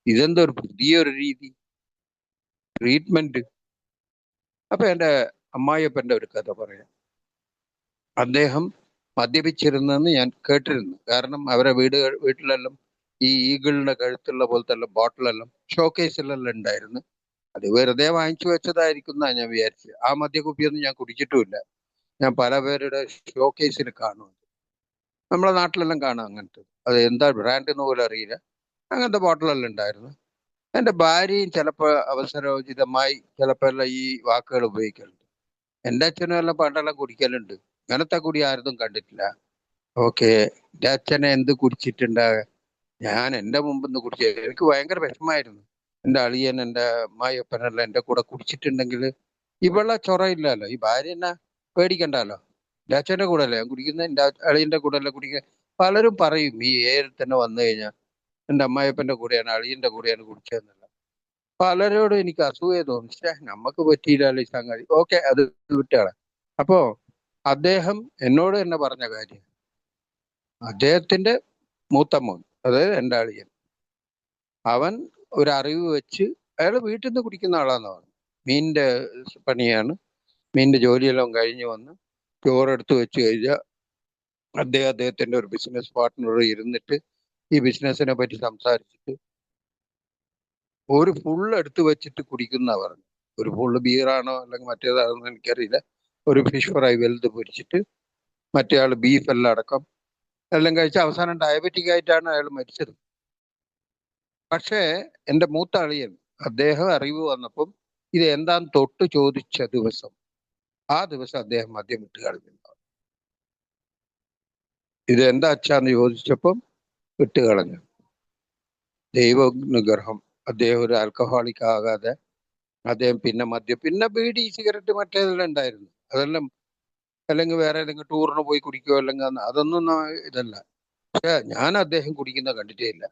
ഇതെന്തൊരു പുതിയൊരു രീതി ട്രീറ്റ്മെന്റ്. അപ്പൊ എൻ്റെ അമ്മായിയപ്പൻ്റെ ഒരു കഥ പറയാം. അദ്ദേഹം മദ്യപിച്ചിരുന്നെന്ന് ഞാൻ കേട്ടിരുന്നു. കാരണം അവരെ വീട്ടിലെല്ലാം ഈ ഈഗിളിന്റെ കഴുത്തുള്ള പോലത്തെ എല്ലാം ബോട്ടിലെല്ലാം ഷോക്കേസിലെല്ലാം ഉണ്ടായിരുന്നു. അത് വെറുതെ വാങ്ങിച്ചു വെച്ചതായിരിക്കും എന്നാ ഞാൻ വിചാരിച്ചത്. ആ മദ്യക്കുപ്പിയൊന്നും ഞാൻ കുടിച്ചിട്ടുമില്ല. ഞാൻ പല പേരുടെ ഷോക്കേസിൽ കാണും. നമ്മളെ നാട്ടിലെല്ലാം കാണാം അങ്ങനത്തെ. അത് എന്താ ബ്രാൻഡ് എന്ന് പോലും അറിയില്ല, അങ്ങനത്തെ ബോട്ടിലെല്ലാം ഉണ്ടായിരുന്നു. എൻ്റെ ഭാര്യയും ചിലപ്പോൾ അവസരോചിതമായി ചിലപ്പോൾ എല്ലാം ഈ വാക്കുകൾ ഉപയോഗിക്കലുണ്ട്. എൻ്റെ അച്ഛനും എല്ലാം പണ്ടെല്ലാം കുടിക്കലുണ്ട്. ഇങ്ങനത്തെ കുടി ആരും കണ്ടിട്ടില്ല. ഓക്കെ, എൻ്റെ അച്ഛനെ എന്ത് കുടിച്ചിട്ടുണ്ടാ, ഞാൻ എൻ്റെ മുമ്പിൽ നിന്ന് കുടിച്ച എനിക്ക് ഭയങ്കര വിഷമായിരുന്നു. എൻ്റെ അളിയൻ എൻ്റെ അമ്മായിയപ്പനെല്ലാം എൻ്റെ കൂടെ കുടിച്ചിട്ടുണ്ടെങ്കിൽ ഇവളെ ചൊറയില്ലല്ലോ, ഈ ഭാര്യ എന്നെ പേടിക്കണ്ടല്ലോ. എൻ്റെ അച്ഛൻ്റെ കൂടെ അല്ലേ ഞാൻ കുടിക്കുന്നത്, എൻ്റെ അളിയൻ്റെ കൂടെ അല്ലേ കുടിക്കുക. പലരും പറയും ഈ ഏരിൽ തന്നെ വന്നു കഴിഞ്ഞാൽ എൻ്റെ അമ്മായിയപ്പൻ്റെ കൂടെയാണ് അളിയൻ്റെ കൂടെയാണ് കുടിച്ചതെന്നല്ല. പലരോടും എനിക്ക് അസൂയ തോന്നി. നമുക്ക് പറ്റിയില്ലല്ലോ ഈ സംഗതി. ഓക്കെ, അത് വിട്ടാണ്. അപ്പോ അദ്ദേഹം എന്നോട് തന്നെ പറഞ്ഞ കാര്യം, അദ്ദേഹത്തിന്റെ മൂത്ത മോൻ, അതായത് എൻ്റെ അളിയൻ, അവൻ ഒരു അറിവ് വെച്ച് അയാൾ വീട്ടിൽ നിന്ന് കുടിക്കുന്ന ആളാന്ന് പറഞ്ഞു. മീനിന്റെ പണിയാണ്, മീനിന്റെ ജോലിയെല്ലാം കഴിഞ്ഞ് വന്ന് ചോറെടുത്ത് വെച്ച് കഴിഞ്ഞാൽ അദ്ദേഹത്തിന്റെ ഒരു ബിസിനസ് പാർട്ട്ണർ ഇരുന്നിട്ട് ഈ ബിസിനസിനെ പറ്റി സംസാരിച്ചിട്ട് ഒരു ഫുൾ എടുത്ത് വെച്ചിട്ട് കുടിക്കുന്ന പറഞ്ഞു. ഒരു ഫുള്ള് ബിയറാണോ അല്ലെങ്കിൽ മറ്റേതാണോ എനിക്കറിയില്ല. ഒരു ഫിഷ് ഫ്രൈ വലുത് പൊരിച്ചിട്ട് മറ്റേ ആള് ബീഫ് എല്ലാം അടക്കം എല്ലാം കഴിച്ച് അവസാനം ഡയബറ്റിക് ആയിട്ടാണ് അയാൾ മരിച്ചത്. പക്ഷേ എൻ്റെ മൂത്ത അളിയൻ, അദ്ദേഹം അറിവ് വന്നപ്പം ഇത് എന്താന്ന് തൊട്ട് ചോദിച്ച ദിവസം, ആ ദിവസം അദ്ദേഹം മദ്യം വിട്ട് കളഞ്ഞു. ഇത് എന്താ അച്ഛാന്ന് ചോദിച്ചപ്പം വിട്ട് കളഞ്ഞു. ദൈവാനുഗ്രഹം. അദ്ദേഹം ഒരു ആൽക്കഹോളിക് ആകാതെ അദ്ദേഹം പിന്നെ ബീഡി സിഗരറ്റ് മറ്റേതെല്ലാം ഉണ്ടായിരുന്നു. അതെല്ലാം അല്ലെങ്കിൽ വേറെ ഏതെങ്കിലും ടൂറിന് പോയി കുടിക്കുകയോ അല്ലെങ്കിൽ അതൊന്നും ഇതല്ല. പക്ഷെ ഞാൻ അദ്ദേഹം കുടിക്കുന്ന കണ്ടിട്ടേ ഇല്ല.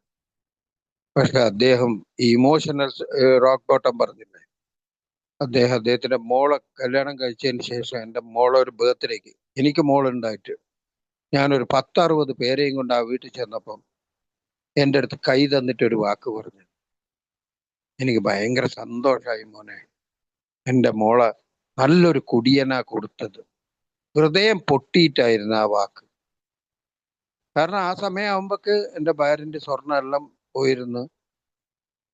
പക്ഷെ അദ്ദേഹം ഈ ഇമോഷണൽ റോക്ക് ബോട്ടം പറഞ്ഞില്ലേ, അദ്ദേഹത്തിന്റെ മോളെ കല്യാണം കഴിച്ചതിന് ശേഷം എൻ്റെ മോളെ ഒരു ബർത്ത്ഡേക്ക്, എനിക്ക് മോളുണ്ടായിട്ട് ഞാനൊരു 10-60 പേരെയും കൊണ്ട് ആ വീട്ടിൽ ചെന്നപ്പം എൻ്റെ അടുത്ത് കൈ തന്നിട്ട് ഒരു വാക്ക് പറഞ്ഞു. എനിക്ക് ഭയങ്കര സന്തോഷമായി മോനെ, എൻ്റെ മോളെ നല്ലൊരു കുടിയനാ കൊടുത്തത്. ഹൃദയം പൊട്ടിയിട്ടായിരുന്നു ആ വാക്ക്. കാരണം ആ സമയമാകുമ്പോക്ക് എൻ്റെ ഭാര്യന്റെ സ്വർണ്ണം എല്ലാം പോയിരുന്നു.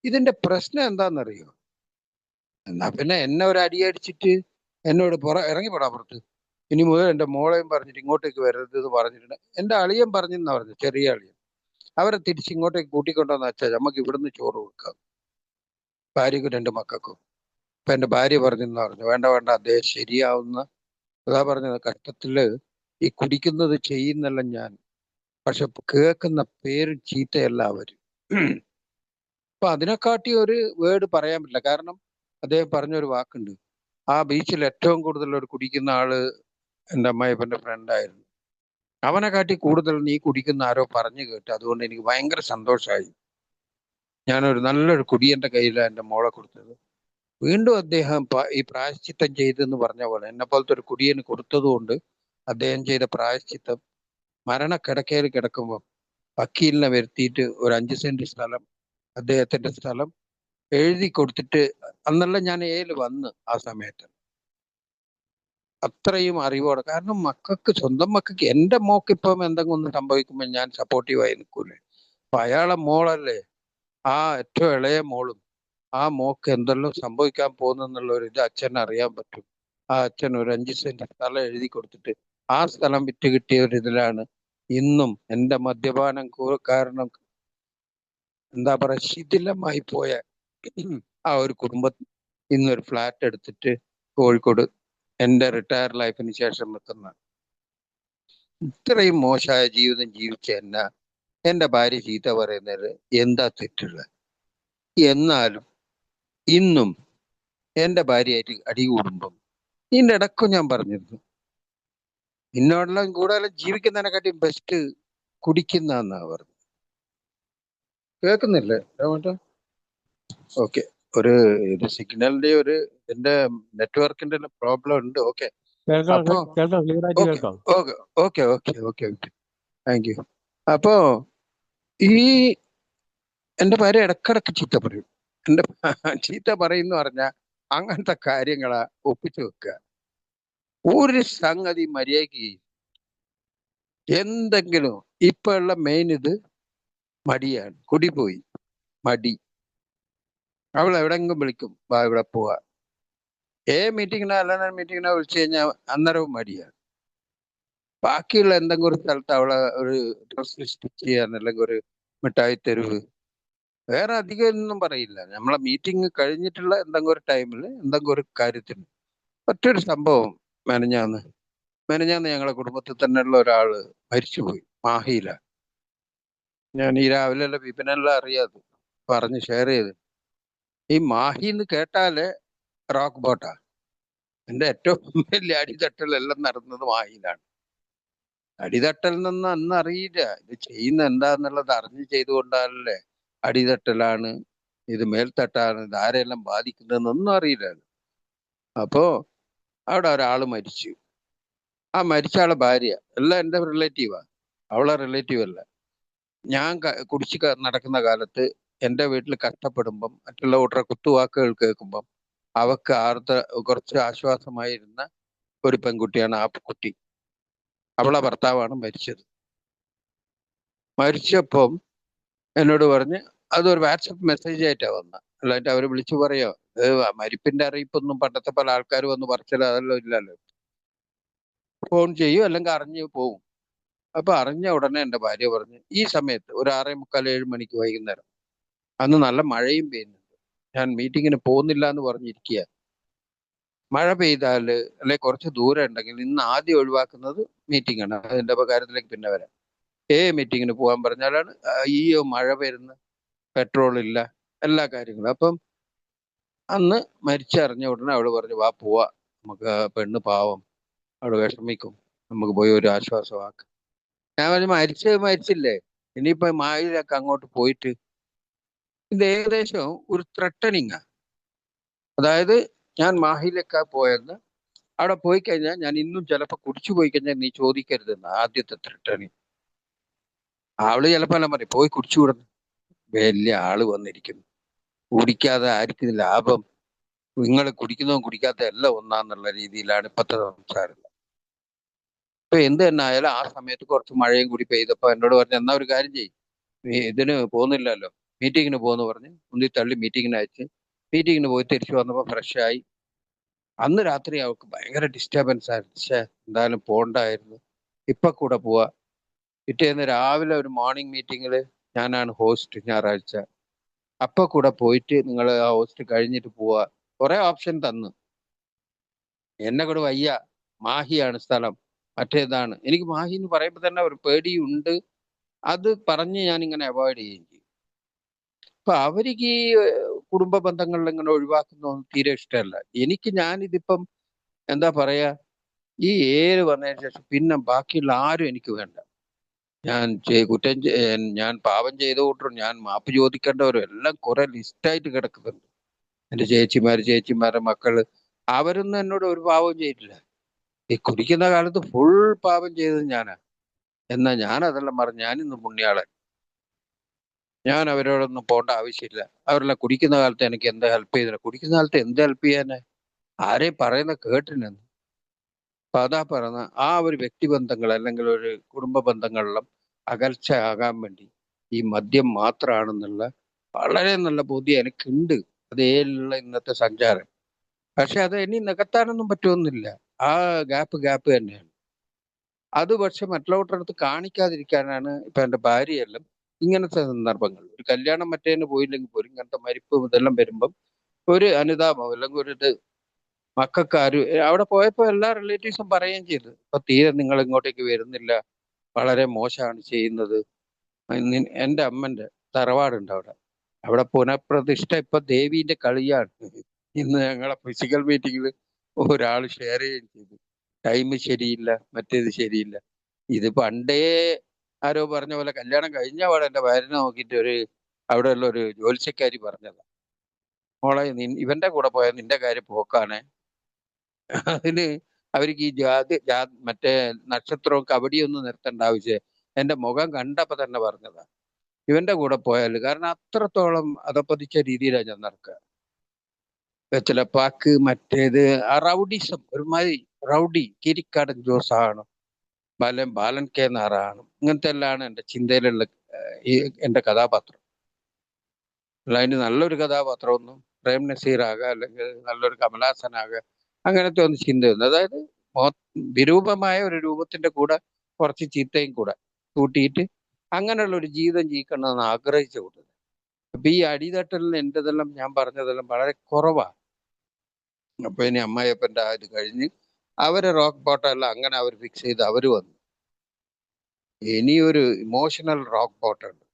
ഇതിന്റെ പ്രശ്നം എന്താണെന്നറിയോ? എന്നാ പിന്നെ എന്നെ ഒരു അടിയടിച്ചിട്ട് എന്നോട് ഇറങ്ങിപ്പോടാ പുറത്ത്, ഇനി മുതൽ എൻ്റെ മോളെയും പറഞ്ഞിട്ട് ഇങ്ങോട്ടേക്ക് വരരുത് എന്ന് പറഞ്ഞിട്ടുണ്ട്. എൻ്റെ അളിയൻ പറഞ്ഞെന്നാ പറഞ്ഞു, ചെറിയ അളിയൻ. അവരെ തിരിച്ച് ഇങ്ങോട്ടേക്ക് കൂട്ടിക്കൊണ്ടുവന്ന് വെച്ചാൽ നമുക്ക് ഇവിടുന്ന് ചോറ് കൊടുക്കാം, ഭാര്യക്കും 2 മക്കൾക്കും. അപ്പൊ എൻ്റെ ഭാര്യ പറഞ്ഞെന്ന് പറഞ്ഞു, വേണ്ട വേണ്ട, അദ്ദേഹം ശരിയാവുന്ന, അതാ പറഞ്ഞത്, കഷ്ടത്തില് ഈ കുടിക്കുന്നത് ചെയ്യുന്നല്ല ഞാൻ, പക്ഷെ കേൾക്കുന്ന പേരും ചീത്തയല്ല അവര്. അപ്പൊ അതിനെക്കാട്ടി ഒരു വേർഡ് പറയാൻ പറ്റില്ല. കാരണം അദ്ദേഹം പറഞ്ഞൊരു വാക്കുണ്ട്, ആ ബീച്ചിൽ ഏറ്റവും കൂടുതൽ ഒരു കുടിക്കുന്ന ആള് എൻ്റെ അമ്മായിപ്പൻ്റെ ഫ്രണ്ടായിരുന്നു. അവനെ കാട്ടി കൂടുതൽ നീ കുടിക്കുന്ന ആരോ പറഞ്ഞു കേട്ട്, അതുകൊണ്ട് എനിക്ക് ഭയങ്കര സന്തോഷമായി. ഞാനൊരു നല്ലൊരു കുടിയന്റെ കയ്യിലാണ് എൻ്റെ മോളെ കൊടുത്തത്. വീണ്ടും അദ്ദേഹം ഈ പ്രായശ്ചിത്തം ചെയ്തെന്ന് പറഞ്ഞ പോലെ എന്നെ പോലത്തെ ഒരു കുടിയന് കൊടുത്തതുകൊണ്ട് അദ്ദേഹം ചെയ്ത പ്രായശ്ചിത്തം, മരണക്കിടക്കയിൽ കിടക്കുമ്പോൾ വക്കീലിനെ വരുത്തിയിട്ട് ഒരു 5 സെന്റ് സ്ഥലം, അദ്ദേഹത്തിന്റെ സ്ഥലം എഴുതി കൊടുത്തിട്ട്, അന്നെല്ലാം ഞാൻ വന്ന് ആ സമയത്ത് അത്രയും അറിവോടെ. കാരണം മക്കൾക്ക്, സ്വന്തം മക്കൾക്ക്, എൻ്റെ മോക്ക് ഇപ്പം എന്തെങ്കിലും ഒന്ന് സംഭവിക്കുമ്പോൾ ഞാൻ സപ്പോർട്ടീവായി നിൽക്കൂലേ. അപ്പൊ അയാളെ മോളല്ലേ, ആ ഏറ്റവും ഇളയ മോളും, ആ മോക്ക് എന്തെല്ലാം സംഭവിക്കാൻ പോകുന്നുള്ള ഒരു ഇത് അച്ഛനെ അറിയാൻ പറ്റും. ആ അച്ഛൻ ഒരു 5 സെന്റ് സ്ഥലം എഴുതി കൊടുത്തിട്ട് ആ സ്ഥലം വിറ്റ് കിട്ടിയ ഒരു ഇതിലാണ് ഇന്നും എൻ്റെ മദ്യപാനം കാരണം എന്താ പറയാ ശിഥിലമായി പോയ ആ ഒരു കുടുംബം ഇന്നൊരു ഫ്ലാറ്റ് എടുത്തിട്ട് കോഴിക്കോട് എൻ്റെ റിട്ടയർ ലൈഫിന് ശേഷം നിൽക്കുന്ന. ഇത്രയും മോശമായ ജീവിതം ജീവിച്ച എൻ്റെ ഭാര്യ ചീത്ത പറയുന്നത് എന്താ തെറ്റുള്ളത്? എന്നാലും ഇന്നും എൻ്റെ ഭാര്യയായിട്ട് അടി കൂടുമ്പം ഇതിൻ്റെ ഇടയ്ക്കും ഞാൻ പറഞ്ഞിരുന്നു, നിന്നോടെല്ലാം കൂടുതലും ജീവിക്കുന്നതിനെക്കാട്ടി ബെസ്റ്റ് കുടിക്കുന്ന പറഞ്ഞു. കേൾക്കുന്നില്ലേ രാമേട്ടാ? ഓക്കെ, ഒരു ഇത് സിഗ്നലിന്റെ ഒരു എന്റെ നെറ്റ്വർക്കിന്റെ പ്രോബ്ലം ഉണ്ട്. ഓക്കെ, അപ്പോ okay okay okay okay okay okay, thank you. അപ്പോ ഈ എന്റെ ഭാര്യ ഇടക്കിടക്ക് ചീത്ത പറയും. എന്റെ ചീത്ത പറയുന്ന പറഞ്ഞാൽ അങ്ങനത്തെ കാര്യങ്ങളാ ഒപ്പിച്ചു വെക്കുക. ഒരു സംഗതി മര്യാദക്ക് എന്തെങ്കിലും ഇപ്പൊ ഉള്ള മെയിൻ ഇത് മടിയാണ്. കുടി പോയി മടി. അവൾ എവിടെങ്കിലും വിളിക്കും, വാ ഇവിടെ പോവാ. മീറ്റിങ്ങിനോ അല്ലാതെ മീറ്റിങ്ങിനോ വിളിച്ചു കഴിഞ്ഞാൽ അന്നേരവും മടിയാണ്. ബാക്കിയുള്ള എന്തെങ്കിലും ഒരു സ്ഥലത്ത് അവളെ ഒരു ഡ്രസ് സ്റ്റിച്ച് ചെയ്യാൻ, അല്ലെങ്കിൽ ഒരു മിഠായി തെരുവ്, വേറെ അധികം ഒന്നും പറയില്ല. നമ്മളെ മീറ്റിംഗ് കഴിഞ്ഞിട്ടുള്ള എന്തെങ്കിലും ഒരു ടൈമിൽ എന്തെങ്കിലും ഒരു കാര്യത്തിന്. മറ്റൊരു സംഭവം, മെനഞ്ഞാന്ന് ഞങ്ങളെ കുടുംബത്തിൽ തന്നെയുള്ള ഒരാള് മരിച്ചുപോയി, മാഹിയില. ഞാൻ ഈ രാവിലെ എല്ലാം വിപിനെല്ലാം അറിയാതെ പറഞ്ഞ് ഷെയർ ചെയ്ത്. ഈ മാഹി എന്ന് കേട്ടാല് റോക്ക് ബോട്ടാ. എന്റെ ഏറ്റവും വലിയ അടിതട്ടലെല്ലാം നടന്നത് മാഹിയിലാണ്. അടിതട്ടൽ എന്നൊന്നും അന്ന് അറിയില്ല. ഇത് ചെയ്യുന്ന എന്താന്നുള്ളത് അറിഞ്ഞ് ചെയ്തുകൊണ്ടാണല്ലേ അടിതട്ടലാണ്, ഇത് മേൽത്തട്ടാണ്, ഇത് ആരെല്ലാം ബാധിക്കുന്നതെന്നൊന്നും അറിയില്ലല്ലോ. അപ്പോ അവിടെ ഒരാള് മരിച്ചു. ആ മരിച്ച ആളെ ഭാര്യ എല്ലാം എൻ്റെ റിലേറ്റീവാ, അവളെ റിലേറ്റീവ് അല്ല. ഞാൻ കുടിച്ച് നടക്കുന്ന കാലത്ത് എൻ്റെ വീട്ടിൽ കഷ്ടപ്പെടുമ്പം മറ്റുള്ള കൂട്ടറെ കുത്തുവാക്കുകൾ കേൾക്കുമ്പം അവക്ക് കുറച്ച് ആശ്വാസമായിരുന്ന ഒരു പെൺകുട്ടിയാണ് ആ കുട്ടി. അവളെ ഭർത്താവാണ് മരിച്ചത്. മരിച്ചപ്പം എന്നോട് പറഞ്ഞ്, അതൊരു വാട്സപ്പ് മെസ്സേജ് ആയിട്ടാ വന്ന, അല്ലാണ്ട് അവര് വിളിച്ചു പറയോ മരിപ്പിന്റെ അറിയിപ്പൊന്നും പണ്ടത്തെ പല ആൾക്കാർ വന്ന് പറിച്ചത് അതെല്ലാം ഇല്ലല്ലോ. ഫോൺ ചെയ്യും, അല്ലെങ്കിൽ അറിഞ്ഞു പോവും. അപ്പൊ അറിഞ്ഞ ഉടനെ എൻ്റെ ഭാര്യ പറഞ്ഞു, ഈ സമയത്ത് ഒരു 6:45-7 മണിക്ക് വൈകുന്നേരം, അന്ന് നല്ല മഴയും പെയ്യുന്നുണ്ട്, ഞാൻ മീറ്റിങ്ങിന് പോകുന്നില്ല എന്ന് പറഞ്ഞിരിക്കുക. മഴ പെയ്താല് അല്ലെ കുറച്ച് ദൂരം ഉണ്ടെങ്കിൽ ഇന്ന് ആദ്യം ഒഴിവാക്കുന്നത് മീറ്റിംഗ് ആണ്. അതിന്റെ കാര്യത്തിലേക്ക് പിന്നെ വരാം. മീറ്റിങ്ങിന് പോകാൻ പറഞ്ഞാലാണ് അയ്യോ മഴ വരുന്ന, പെട്രോൾ ഇല്ല, എല്ലാ കാര്യങ്ങളും. അപ്പം അന്ന് മരിച്ചറിഞ്ഞ ഉടനെ അവള് പറഞ്ഞു, വാ പോവാ, നമുക്ക് പെണ്ണ് പാവം, അവള് വിഷമിക്കും, നമുക്ക് പോയി ഒരു ആശ്വാസമാക്കാം. ഞാൻ പറഞ്ഞു, മരിച്ചില്ലേ, ഇനിയിപ്പോ മായിലൊക്കെ അങ്ങോട്ട് പോയിട്ട്. ഇത് ഏകദേശം ഒരു ത്രട്ടനിങ്ങാ. അതായത് ഞാൻ മാഹിയിലൊക്കെ പോയെന്ന്, അവിടെ പോയി കഴിഞ്ഞാൽ ഞാൻ ഇന്നും ചിലപ്പോ കുടിച്ചു പോയി കഴിഞ്ഞാൽ നീ ചോദിക്കരുതെന്ന് ആദ്യത്തെ ത്രട്ടനിങ്. അവള് ചിലപ്പോ എല്ലാം പറയും, പോയി കുടിച്ചുകൂടുന്നു, വലിയ ആള് വന്നിരിക്കുന്നു, കുടിക്കാതെ ആയിരിക്കും ലാഭം, നിങ്ങൾ കുടിക്കുന്നതും കുടിക്കാത്ത എല്ലാം ഒന്നാന്നുള്ള രീതിയിലാണ് ഇപ്പത്തെ സംസാരം. ഇപ്പൊ എന്ത് തന്നെ ആയാലും ആ സമയത്ത് കുറച്ച് മഴയും കൂടി പെയ്തപ്പോ എന്നോട് പറഞ്ഞു, എന്നാ ഒരു കാര്യം ചെയ്യും, നീ ഇതിന് പോകുന്നില്ലല്ലോ, മീറ്റിങ്ങിന് പോകുന്നു പറഞ്ഞ് ഉന്തി തള്ളി മീറ്റിങ്ങിന് അയച്ച്. മീറ്റിങ്ങിന് പോയി തിരിച്ചു വന്നപ്പോ ഫ്രഷ് ആയി. അന്ന് രാത്രി അവൾക്ക് ഭയങ്കര ഡിസ്റ്റർബൻസ് ആയിരുന്നു. പക്ഷേ എന്തായാലും പോണ്ടായിരുന്നു, ഇപ്പൊ കൂടെ പോവാ. പിറ്റേന്ന് രാവിലെ ഒരു മോർണിംഗ് മീറ്റിങ്ങില് ഞാനാണ് ഹോസ്റ്റ് ഞായറാഴ്ച. അപ്പൊ കൂടെ പോയിട്ട് നിങ്ങൾ ആ ഹോസ്റ്റ് കഴിഞ്ഞിട്ട് പോവാ. കുറെ ഓപ്ഷൻ തന്നു. എന്നെ കൂടെ വയ്യ, മാഹിയാണ് സ്ഥലം, മറ്റേതാണ്. എനിക്ക് മാഹി എന്ന് പറയുമ്പോൾ തന്നെ ഒരു പേടിയുണ്ട്. അത് പറഞ്ഞ് ഞാൻ ഇങ്ങനെ അവോയ്ഡ് ചെയ്യും ചെയ്യും. അപ്പൊ അവർക്ക് ഈ കുടുംബ ബന്ധങ്ങളിൽ ഇങ്ങനെ ഒഴിവാക്കുന്നതൊന്നും തീരെ ഇഷ്ടമല്ല എനിക്ക്. ഞാനിതിപ്പം എന്താ പറയാ, ഈ ഏര് വന്നതിന് ശേഷം പിന്നെ ബാക്കിയുള്ള ആരും എനിക്ക് വേണ്ട. ഞാൻ ഞാൻ പാപം ചെയ്ത കൂട്ടരും ഞാൻ മാപ്പ് ചോദിക്കേണ്ടവരും എല്ലാം കുറെ ലിസ്റ്റായിട്ട് കിടക്കുന്നുണ്ട്. എന്റെ ചേച്ചിമാരുടെ മക്കള്, അവരൊന്നും എന്നോട് ഒരു പാവവും ചെയ്തിട്ടില്ല. ഈ കുടിക്കുന്ന കാലത്ത് ഫുൾ പാപം ചെയ്തത് ഞാനാ. എന്നാ ഞാൻ അതെല്ലാം മറന്ന് ഞാനിന്ന് പുണ്യാളൻ. ഞാൻ അവരോടൊന്നും പോകേണ്ട ആവശ്യമില്ല. അവരെല്ലാം കുടിക്കുന്ന കാലത്ത് എനിക്ക് എന്താ ഹെൽപ്പ് ചെയ്തില്ല. കുടിക്കുന്ന കാലത്ത് എന്ത് ഹെൽപ്പ് ചെയ്യാന്, ആരെയും പറയുന്ന കേട്ടില്ലെന്ന്. അപ്പൊ അതാ പറയുന്ന ആ ഒരു വ്യക്തിബന്ധങ്ങൾ അല്ലെങ്കിൽ ഒരു കുടുംബ ബന്ധങ്ങളിലും അകൽച്ച ആകാൻ വേണ്ടി ഈ മദ്യം മാത്രമാണെന്നുള്ള വളരെ നല്ല ബോധ്യം എനിക്കുണ്ട്. അതേലുള്ള ഇന്നത്തെ സഞ്ചാരം. പക്ഷെ അത് ഇനി നികത്താനൊന്നും പറ്റുമെന്നില്ല. ആ ഗ്യാപ്പ് തന്നെയാണ്. അത് പക്ഷെ മറ്റുള്ളവരുടെ അടുത്ത് കാണിക്കാതിരിക്കാനാണ് ഇപ്പൊ എന്റെ ഭാര്യയെല്ലാം ഇങ്ങനത്തെ സന്ദർഭങ്ങൾ, ഒരു കല്യാണം മറ്റേന്ന് പോയില്ലെങ്കിൽ പോലും ഇങ്ങനത്തെ മരിപ്പ് ഇതെല്ലാം വരുമ്പം ഒരു അനുതാപം അല്ലെങ്കിൽ ഒരു ഇത് മക്കാര് അവിടെ പോയപ്പോ എല്ലാ റിലേറ്റീവ്സും പറയുകയും ചെയ്തു, ഇപ്പൊ തീരെ നിങ്ങൾ ഇങ്ങോട്ടേക്ക് വരുന്നില്ല, വളരെ മോശമാണ് ചെയ്യുന്നത്. എന്റെ അമ്മന്റെ തറവാടുണ്ട് അവിടെ. അവിടെ പുനഃപ്രതിഷ്ഠ ഇപ്പൊ ദേവീന്റെ കളിയാണ്. ഇന്ന് ഞങ്ങളെ ഫിസിക്കൽ മീറ്റിംഗിൽ ഒരാൾ ഷെയർ ചെയ്യുകയും ചെയ്തു, ടൈം ശരിയില്ല, മറ്റേത് ശരിയില്ല. ഇത് പണ്ടേ ആരോ പറഞ്ഞ പോലെ കല്യാണം കഴിഞ്ഞ പാടെ എന്റെ ഭാര്യനെ നോക്കിയിട്ട് അവിടെയുള്ള ഒരു ജ്യോത്സ്യക്കാരി പറഞ്ഞതാ, മോളെ ഇവന്റെ കൂടെ പോയാൽ നിന്റെ കാര്യം പോക്കാണ്. അതിന് അവർക്ക് ഈ മറ്റേ നക്ഷത്രവും കബഡിയൊന്നും നിർത്തേണ്ട ആവശ്യം എന്റെ മുഖം കണ്ടപ്പോ തന്നെ പറഞ്ഞതാ, ഇവന്റെ കൂടെ പോയാൽ. കാരണം അത്രത്തോളം അതപ്പതിച്ച രീതിയിലാണ് ഞാൻ നടക്കുക. വെത്തലപ്പാക്ക്, മറ്റേത് ആ റൗഡിസം, ഒരുമാതിരി റൗഡി കിരിക്കാടൻ ജോസാണ്, ബാലൻ കെ നാറാണ്, ഇങ്ങനത്തെ എല്ലാമാണ് എന്റെ ചിന്തയിലുള്ള ഈ എന്റെ കഥാപാത്രം. അല്ല അതിന് നല്ലൊരു കഥാപാത്രമൊന്നും പ്രേം നസീർ ആകാം അല്ലെങ്കിൽ നല്ലൊരു കമലാസനാകാം, അങ്ങനത്തെ ഒന്നും ചിന്തയൊന്നും. അതായത് വിരൂപമായ ഒരു രൂപത്തിന്റെ കൂടെ കുറച്ച് ചീത്തയും കൂടെ കൂട്ടിയിട്ട് അങ്ങനെയുള്ള ഒരു ജീവിതം ജീവിക്കണമെന്ന് ആഗ്രഹിച്ചു കൂട്ടുന്നത്. അപ്പൊ ഈ അടിതട്ടലിന് എന്റെതെല്ലാം ഞാൻ പറഞ്ഞതെല്ലാം വളരെ കുറവാ. അപ്പൊ ഇനി അമ്മായിയപ്പന്റെ ആ ഇത് കഴിഞ്ഞ് അവരെ റോക്ക് ബോട്ടം എല്ലാം അങ്ങനെ അവർ ഫിക്സ് ചെയ്ത് അവര് വന്നു. ഇനിയൊരു ഇമോഷണൽ റോക്ക് ബോട്ടം ഉണ്ട്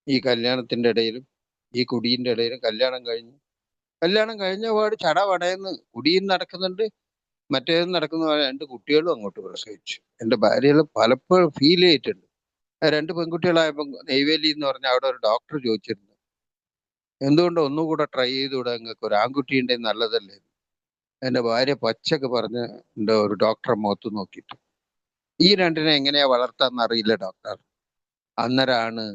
ഈ കല്യാണത്തിന്റെ ഇടയിലും ഈ കുടീന്റെ ഇടയിലും. കല്യാണം കഴിഞ്ഞ പാട് ചടപടയെന്ന് കുടിയും നടക്കുന്നുണ്ട്, മറ്റേതും നടക്കുന്ന പോലെ രണ്ട് കുട്ടികളും അങ്ങോട്ട് പ്രസവിച്ചു. എന്റെ ഭാര്യയെല്ലാം പലപ്പോഴും ഫീൽ ചെയ്തിട്ടുണ്ട്. രണ്ട് പെൺകുട്ടികളായപ്പോ നെയ്വേലി എന്ന് പറഞ്ഞ അവിടെ ഒരു ഡോക്ടർ ചോദിച്ചിരുന്നു, എന്തുകൊണ്ട് ഒന്നുകൂടെ ട്രൈ ചെയ്തുകൂടെ, നിങ്ങൾക്ക് ഒരു ആൺകുട്ടി ഉണ്ടെങ്കിൽ നല്ലതല്ലേ. എന്റെ ഭാര്യ പച്ചക്ക് പറഞ്ഞ് എന്റെ ഒരു ഡോക്ടറെ മുഖത്ത് നോക്കിയിട്ട്, ഈ രണ്ടിനെ എങ്ങനെയാ വളർത്താന്ന് അറിയില്ല ഡോക്ടർ. അന്നേരാണ്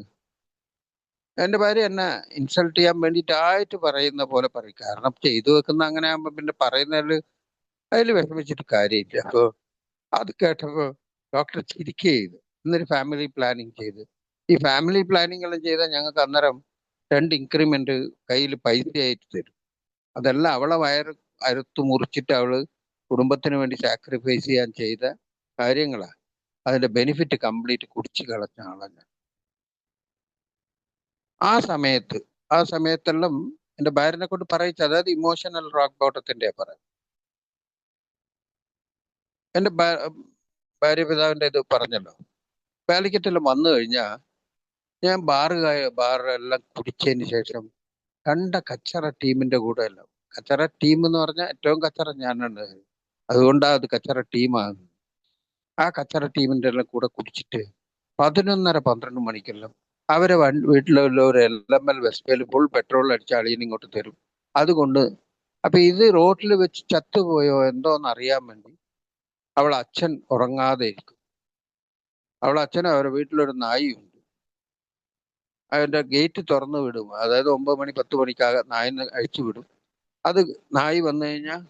എന്റെ ഭാര്യ എന്നെ ഇൻസൾട്ട് ചെയ്യാൻ വേണ്ടിയിട്ടായിട്ട് പറയുന്ന പോലെ പറയും. കാരണം ചെയ്തു വെക്കുന്ന അങ്ങനെ ആകുമ്പോ പിന്നെ പറയുന്നതിൽ അതിൽ വിഷമിച്ചിട്ട് കാര്യമില്ല. അപ്പൊ അത് കേട്ടപ്പോ ഡോക്ടർ ചിരിക്കുകയും ചെയ്തു. എന്നൊരു ഫാമിലി പ്ലാനിങ് ചെയ്ത്, ഈ ഫാമിലി പ്ലാനിങ് എല്ലാം ചെയ്താൽ ഞങ്ങൾക്ക് അന്നേരം 2 ഇൻക്രിമെന്റ് കയ്യിൽ പൈസയായിട്ട് തരും. അതെല്ലാം അവളെ അറുത്ത് മുറിച്ചിട്ട് അവള് കുടുംബത്തിന് വേണ്ടി സാക്രിഫൈസ് ചെയ്യാൻ ചെയ്ത കാര്യങ്ങളാ. അതിന്റെ ബെനിഫിറ്റ് കംപ്ലീറ്റ് കുടിച്ചു കളഞ്ഞ ആളാണ് ഞാൻ. ആ സമയത്ത് ആ സമയത്തെല്ലാം എന്റെ ഭാര്യനെ കൊണ്ട് പറയിച്ചു. അതായത് ഇമോഷണൽ റോക്ക് ബോട്ടത്തിന്റെ പറയാം. എന്റെ ഭാര്യ പിതാവിന്റെ ഇത് പറഞ്ഞല്ലോ. കാലിക്കറ്റെല്ലാം വന്നു കഴിഞ്ഞാൽ ഞാൻ ബാറെല്ലാം കുടിച്ചതിന് ശേഷം കണ്ട കച്ചറ ടീമിന്റെ കൂടെ അല്ല. കച്ചറ ടീം എന്ന് പറഞ്ഞാൽ ഏറ്റവും കച്ചറ ഞാനാണ്. അതുകൊണ്ടാണ് അത് കച്ചറ ടീമാണ്. ആ കച്ചറ ടീമിന്റെ എല്ലാം കൂടെ കുടിച്ചിട്ട് 11:30 മണിക്കെല്ലാം അവരെ വീട്ടിലുള്ള ഒരു LML വെസ്പയിൽ ഫുൾ പെട്രോൾ അടിച്ച് അളിയൻ ഇങ്ങോട്ട് തരും. അതുകൊണ്ട് അപ്പൊ ഇത് റോഡിൽ വെച്ച് ചത്തുപോയോ എന്തോന്ന് അറിയാൻ വേണ്ടി അവൾ അച്ഛൻ ഉറങ്ങാതെ ഇരിക്കും. അവൾ അച്ഛൻ അവരുടെ വീട്ടിലൊരു നായിയുണ്ട്. അതിന്റെ ഗേറ്റ് തുറന്നു വിടും. അതായത് 9 മണി 10 മണിക്കകം നായിനെ അഴിച്ചു വിടും. അത് നായി വന്നു കഴിഞ്ഞാൽ